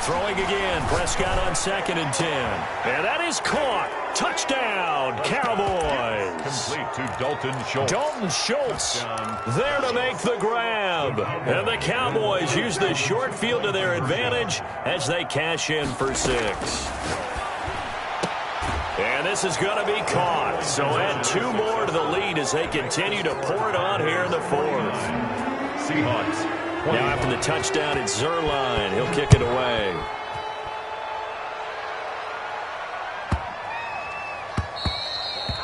Throwing again, Prescott on 2nd and 10. And that is caught. Touchdown, Cowboys. Complete to Dalton Schultz. Dalton Schultz there to make the grab. And the Cowboys use the short field to their advantage as they cash in for 6. And this is going to be caught. So add 2 more to the lead as they continue to pour it on here in the 4th. Seahawks. Now after the touchdown, it's Zerline. He'll kick it away.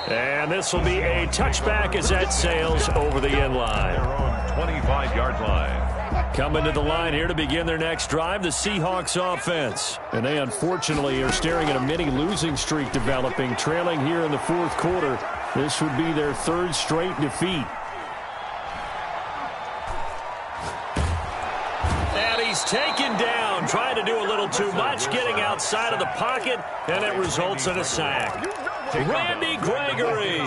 And this will be a touchback as that sails over the end line. Their own 25-yard line. Coming to the line here to begin their next drive, the Seahawks offense. And they unfortunately are staring at a mini losing streak developing, trailing here in the 4th quarter. This would be their 3rd straight defeat. And he's taken down, trying to do a little too much, getting outside of the pocket, and it results in a sack. Randy Gregory.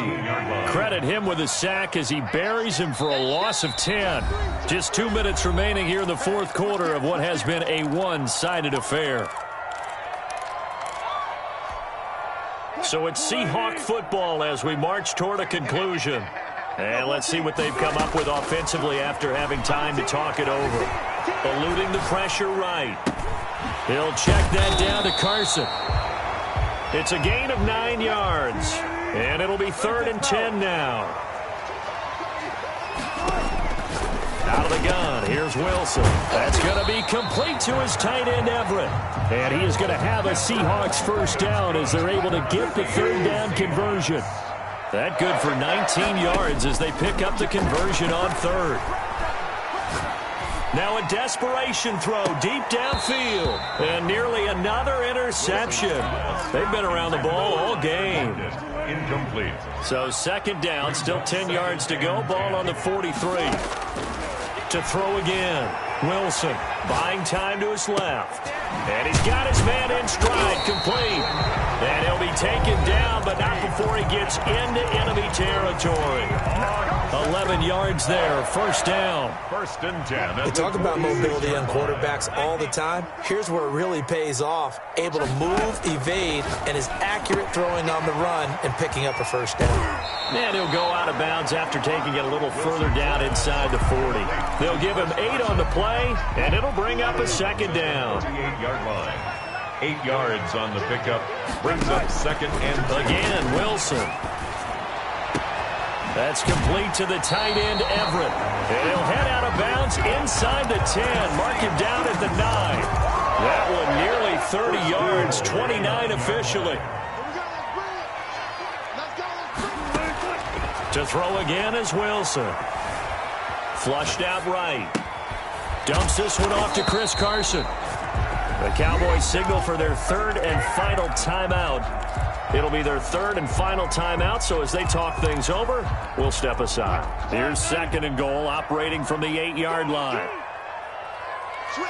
Credit him with a sack as he buries him for a loss of 10. Just 2 minutes remaining here in the 4th quarter of what has been a one-sided affair. So it's Seahawk football as we march toward a conclusion. And let's see what they've come up with offensively after having time to talk it over. Eluding the pressure right. He'll check that down to Carson. It's a gain of 9 yards. And it'll be 3rd and 10 now. Out of the gun, here's Wilson. That's going to be complete to his tight end, Everett. And he is going to have a Seahawks 1st down as they're able to get the 3rd down conversion. That good for 19 yards as they pick up the conversion on 3rd. Now a desperation throw deep downfield. And nearly another interception. They've been around the ball all game. Incomplete. So 2nd down, still 10 yards to go. Ball on the 43. To throw again. Wilson buying time to his left. And he's got his man in stride, complete. And he'll be taken down, but not before he gets into enemy territory. 11 yards there, 1st down. 1st and 10. They talk about mobility on quarterbacks all the time. Here's where it really pays off. Able to move, evade, and is accurate throwing on the run and picking up a 1st down. And he'll go out of bounds after taking it a little further down inside the 40. They'll give him 8 on the play, and it'll bring up a 2nd down. 48-yard line. 8 yards on the pickup. Brings up 2nd and 3. Again, Wilson. That's complete to the tight end, Everett. And he'll head out of bounds inside the 10. Mark him down at the 9. That one nearly 30 yards, 29 officially. To throw again is Wilson. Flushed out right. Dumps this one off to Chris Carson. The Cowboys signal for their 3rd and final timeout. It'll be their 3rd and final timeout, so as they talk things over, we'll step aside. Here's 2nd and goal, operating from the 8-yard line. Switch.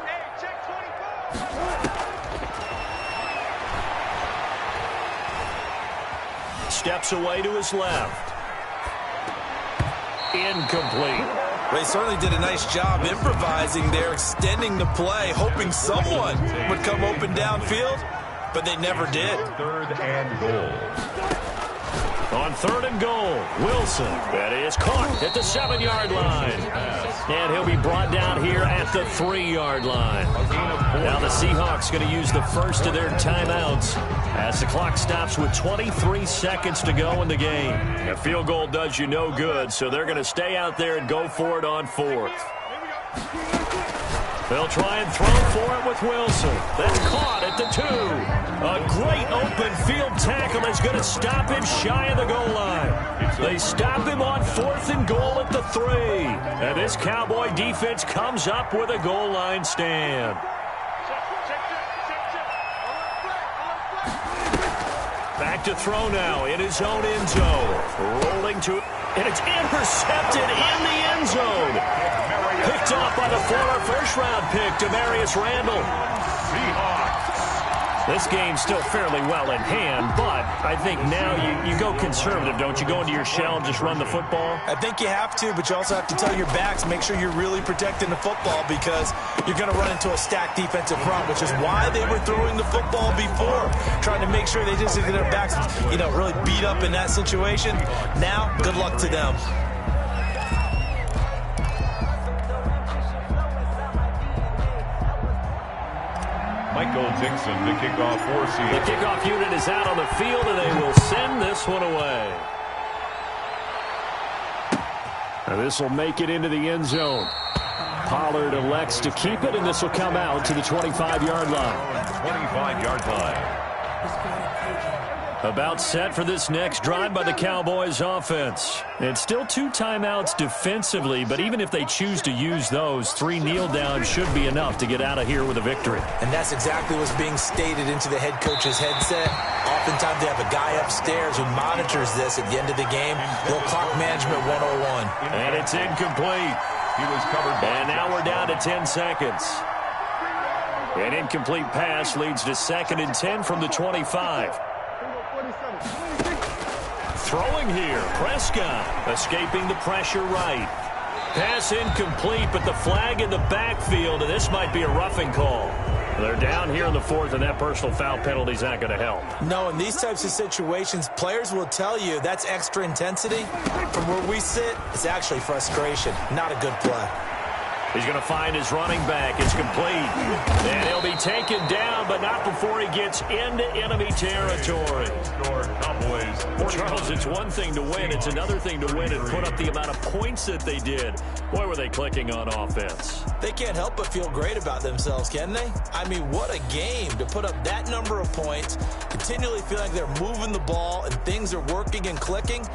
Hey, check 24. Steps away to his left. Incomplete. They certainly did a nice job improvising there, extending the play, hoping someone would come open downfield, but they never did. 3rd and goal. On 3rd and goal, Wilson. That is caught at the 7-yard line. And he'll be brought down here at the 3-yard line. Now the Seahawks going to use the first of their timeouts as the clock stops with 23 seconds to go in the game. A field goal does you no good, so they're going to stay out there and go for it on 4th. They'll try and throw for it with Wilson. That's caught at the 2. A great open field tackle is going to stop him shy of the goal line. They stop him on 4th and goal at the 3. And this Cowboy defense comes up with a goal line stand. Back to throw now in his own end zone. Rolling to And it's intercepted in the end zone. Picked off by the former first-round pick, Demarius Randall. This game's still fairly well in hand, but I think now you go conservative, don't you? Go into your shell and just run the football? I think you have to, but you also have to tell your backs, make sure you're really protecting the football because you're going to run into a stacked defensive front, which is why they were throwing the football before, trying to make sure they just get their backs, really beat up in that situation. Now, good luck to them. Michael Dixon, the kickoff for Seattle. The kickoff unit is out on the field, and they will send this one away. And this will make it into the end zone. Pollard elects to keep it, and this will come out to the 25-yard line. 25-yard line. About set for this next drive by the Cowboys offense. It's still 2 timeouts defensively, but even if they choose to use those, 3 kneel downs should be enough to get out of here with a victory. And that's exactly what's being stated into the head coach's headset. Oftentimes they have a guy upstairs who monitors this at the end of the game. Little clock management 101. And it's incomplete. He was covered by and now we're down to 10 seconds. An incomplete pass leads to 2nd and 10 from the 25. Throwing here, Prescott escaping the pressure right. Pass incomplete, but the flag in the backfield, and this might be a roughing call. They're down here in the 4th, and that personal foul penalty is not going to help. No, in these types of situations, players will tell you that's extra intensity. From where we sit, it's actually frustration. Not a good play. He's going to find his running back. It's complete. And he'll be taken down, but not before he gets into enemy territory. Charles, it's one thing to win. It's another thing to win and put up the amount of points that they did. Boy, were they clicking on offense. They can't help but feel great about themselves, can they? I mean, what a game to put up that number of points, continually feel like they're moving the ball and things are working and clicking.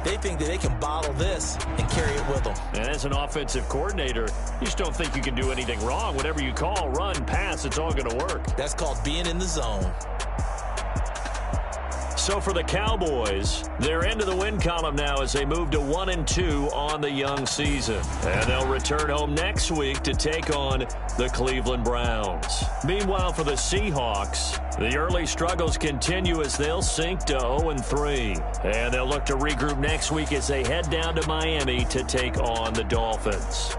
They think that they can bottle this and carry it with them. And as an offensive coordinator, you just don't think you can do anything wrong. Whatever you call, run, pass, it's all going to work. That's called being in the zone. So for the Cowboys, they're into the win column now as they move to 1-2 on the young season. And they'll return home next week to take on the Cleveland Browns. Meanwhile, for the Seahawks, the early struggles continue as they'll sink to 0-3. And they'll look to regroup next week as they head down to Miami to take on the Dolphins.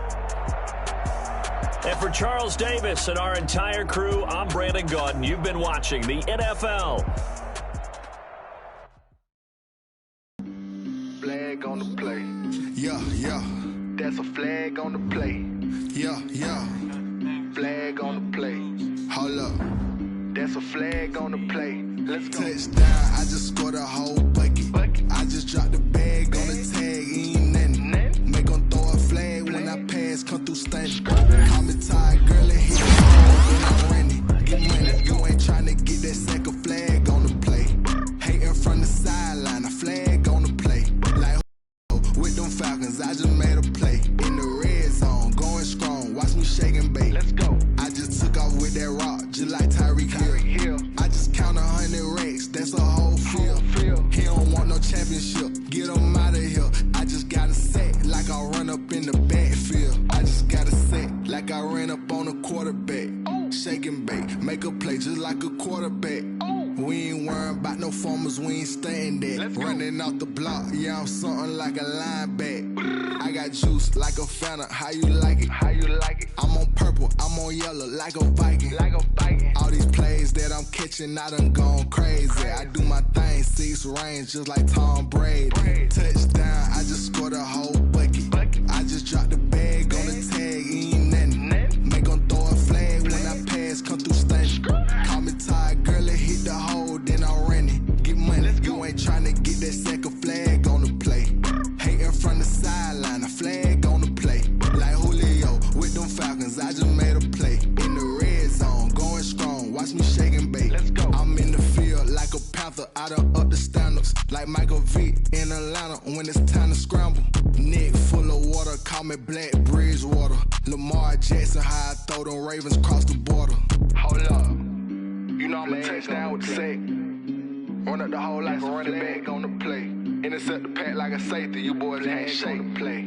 And for Charles Davis and our entire crew, I'm Brandon Gaudin. You've been watching the NFL. Flag on the play. Yeah, yeah. That's a flag on the play. Yeah, yeah. Flag on the play. Hold up. That's a flag on the play. Let's go. Touchdown, I just scored a whole bucket. I just dropped the bag on the tag, ain't nothing. Make them throw a flag when I pass, come through stunning. Call me tired, girl, and hit the hole when I'm running. Get money, you ain't trying to get that second flag on the play. Hating from the sideline, a flag on the play. Like with them Falcons, I just made a play. In the red zone, going strong, watch me shake and bake. Let's go. I just took off with that rock, just like Tyreek Hill. I just count 100 racks, that's a whole field. He don't want no championship, get him out of here. I just got a set, like I run up in the backfield. I just got a set, like I ran up on a quarterback. Shake and bake, make a play just like a quarterback. We ain't worrying about no formers, we ain't staying there. Running off the block, yeah, I'm something like a linebacker. I got juice like a Fanta, how you like it? How you like it? I'm on purple, I'm on yellow, like a Viking. Like a Viking. All these plays that I'm catching, I done gone crazy. I do my thing, 6 range, just like Tom Brady. Touchdown, I just scored a whole bucket. I just dropped the bag on the tag, ain't nothing. Make them throw a flag when I pass, come through stunning. Call me tired, girl, and hit the hole, then I run it. Get money, you ain't trying to get that second flag on the play. Hating from the sideline, a flag on the play. Like Julio with them Falcons, I just made a play. In the red zone, going strong, watch me shake and bake. Let's go. I'm in the field like a Panther, I done up the standards. Like Michael Vick in Atlanta when it's time to scramble. Neck full of water, call me Black Bridgewater. Lamar Jackson, how I throw them Ravens cross the border. Hold up. You know I'm a touchdown with the sack. Run up the whole like a running back on the play. Intercept the pack like a safety, you boys can't shake the play.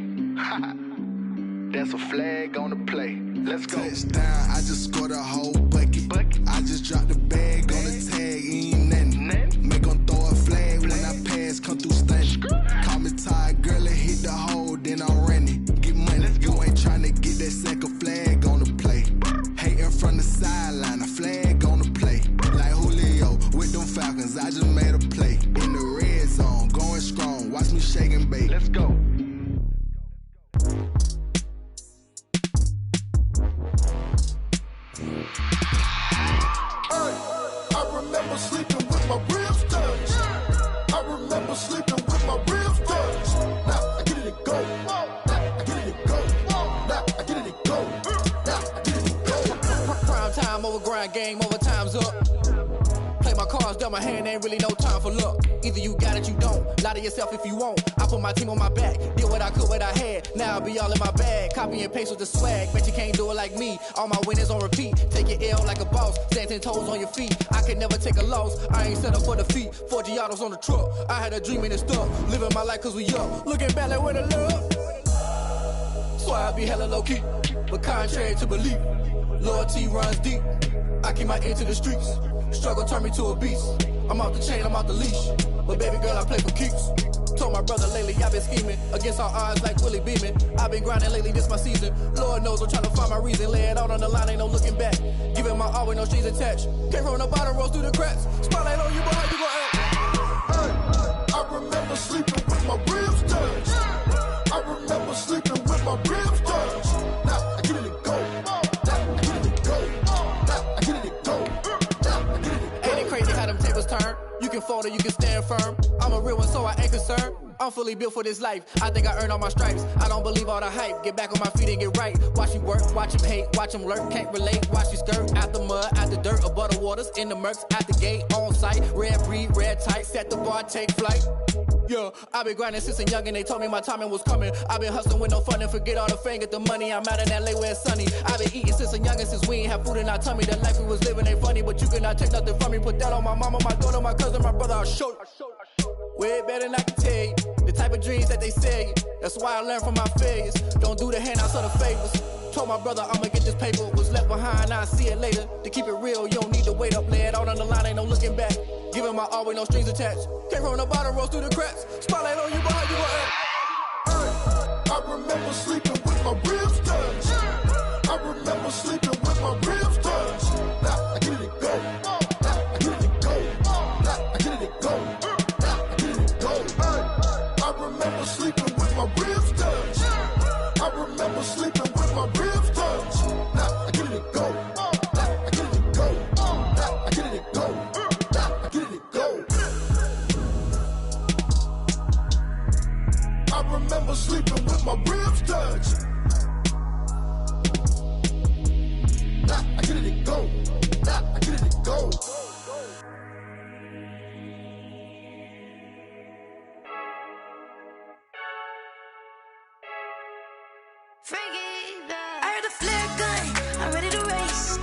That's a flag on the play. Let's go. Touchdown, I just scored a whole bucket. I just dropped the bag on the tag, ain't nothing. Make them throw a flag when I pass, come through stunning. Call me tired, girl, it hit the hole, then I'm running. Get money, you ain't trying to get that second flag on the play. Hating from the sideline, a flag on the play. Like Julio with them Falcons, I just made a play. In the red zone, going strong, watch me shake and bake. Let's go. I remember sleeping with my ribs touched. I remember sleeping with my ribs touched. Now I get it and go. Now I get it and go. Now I get it and go. Now I get it and go. Prime time over grind game, over time's up. Play my cards, dealt my hand, ain't really no time for luck. Either you got it, you don't. Lie to yourself if you won't. I put my team on my back, did what I could, what I had. Now I'll be all in my bag, copy and paste with the swag. Bet you can't do it like me. All my winners on repeat. Take your L like a boss, stand 10 toes on your feet. I can never take a loss. I ain't set up for defeat. 4 Giottos on the truck. I had a dream and it's stuck. Living my life cause we young. Looking back like where the love. So I be hella low key, but contrary to belief, loyalty runs deep. I keep my ear to the streets. Struggle turned me to a beast. I'm off the chain, I'm off the leash. But baby girl, I play for keeps. Told my brother lately, I've been scheming against all odds like Willie Beeman. I've been grinding lately, this my season. Lord knows I'm trying to find my reason. Lay it out on the line, ain't no looking back. Giving my all with no strings attached. Came from the bottom, rose through the cracks. Spotlight on you, boy, how you gon' act? I remember sleeping with my ribs touched. I remember sleeping with my ribs touched. Now I get it and go. Now I get it and go. Now I get it and go. Now I get it and go. Ain't it crazy how them tables turn? You can fold or you can stand firm. I'm a real one, so I ain't concerned. I'm fully built for this life. I think I earned all my stripes. I don't believe all the hype. Get back on my feet and get right. Watch you work, watch him hate, watch him lurk. Can't relate, watch you skirt. Out the mud, out the dirt, above the waters, in the murks, at the gate, on site. Red breed, red tight, set the bar, take flight. Yeah, I've been grinding since a young and they told me my timing was coming. I've been hustling with no fun and forget all the fame, get the money. I'm out in LA where it's sunny. I've been eating since a young and since we ain't have food in our tummy. The life we was living ain't funny, but you cannot take nothing from me. Put that on my mama, my daughter, my cousin, my brother, I'll show you. Way better than I can tell you. The type of dreams that they sell you. That's why I learned from my failures. Don't do the handouts or the favors. Told my brother I'ma get this paper. Was left behind, I'll see it later. To keep it real, you don't need to wait up. Lay it out on the line, ain't no looking back. Giving my all with no strings attached. Came from the bottom, rose through the cracks. Spotlight on you, boy, how you gon' act? I remember sleeping with my ribs touched. I remember sleeping with my ribs touched. Now I get it and go. Now I get it and go. Now I get it and go. Now I get it and go. I remember sleeping with my ribs touched. I remember sleeping with my ribs touched. Now I get it and go. Now I get it and go. Now I get it and go. Now I get it and go. I remember sleeping with my ribs touched. Now I get it and go. Now I get it and go. I heard the flare gun, I'm ready to race.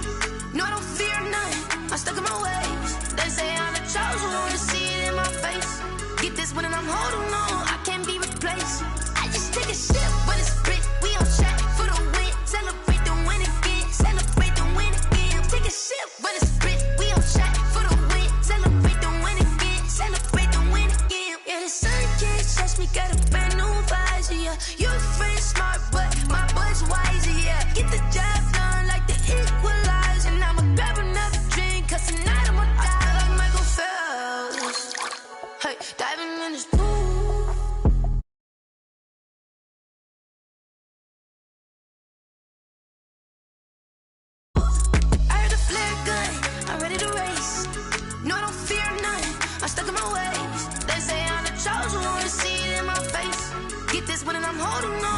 No, I don't fear none, I'm stuck in my ways. They say I'm the chosen one, to see it in my face. Get this one and I'm holding on, I can't be replaced. I just take a sip, but it's split, we on track for the win. Celebrate the win again, celebrate the win again. Take a sip, but it's split, we on track for the win. Celebrate the win again, celebrate the win again. Yeah, the sun can't touch me, got a brand new visor, yeah. You're friend smart, but my boy's wiser, yeah. Get the job done like the equalizer. And I'ma grab another drink, cause tonight I'ma die like Michael Phelps. Hey, diving in this pool. I heard the flare gun, I'm ready to race. No, I don't fear none, I'm stuck in my ways. They say I'm the chosen one, to see it in my face. Get this one and I'm holding on.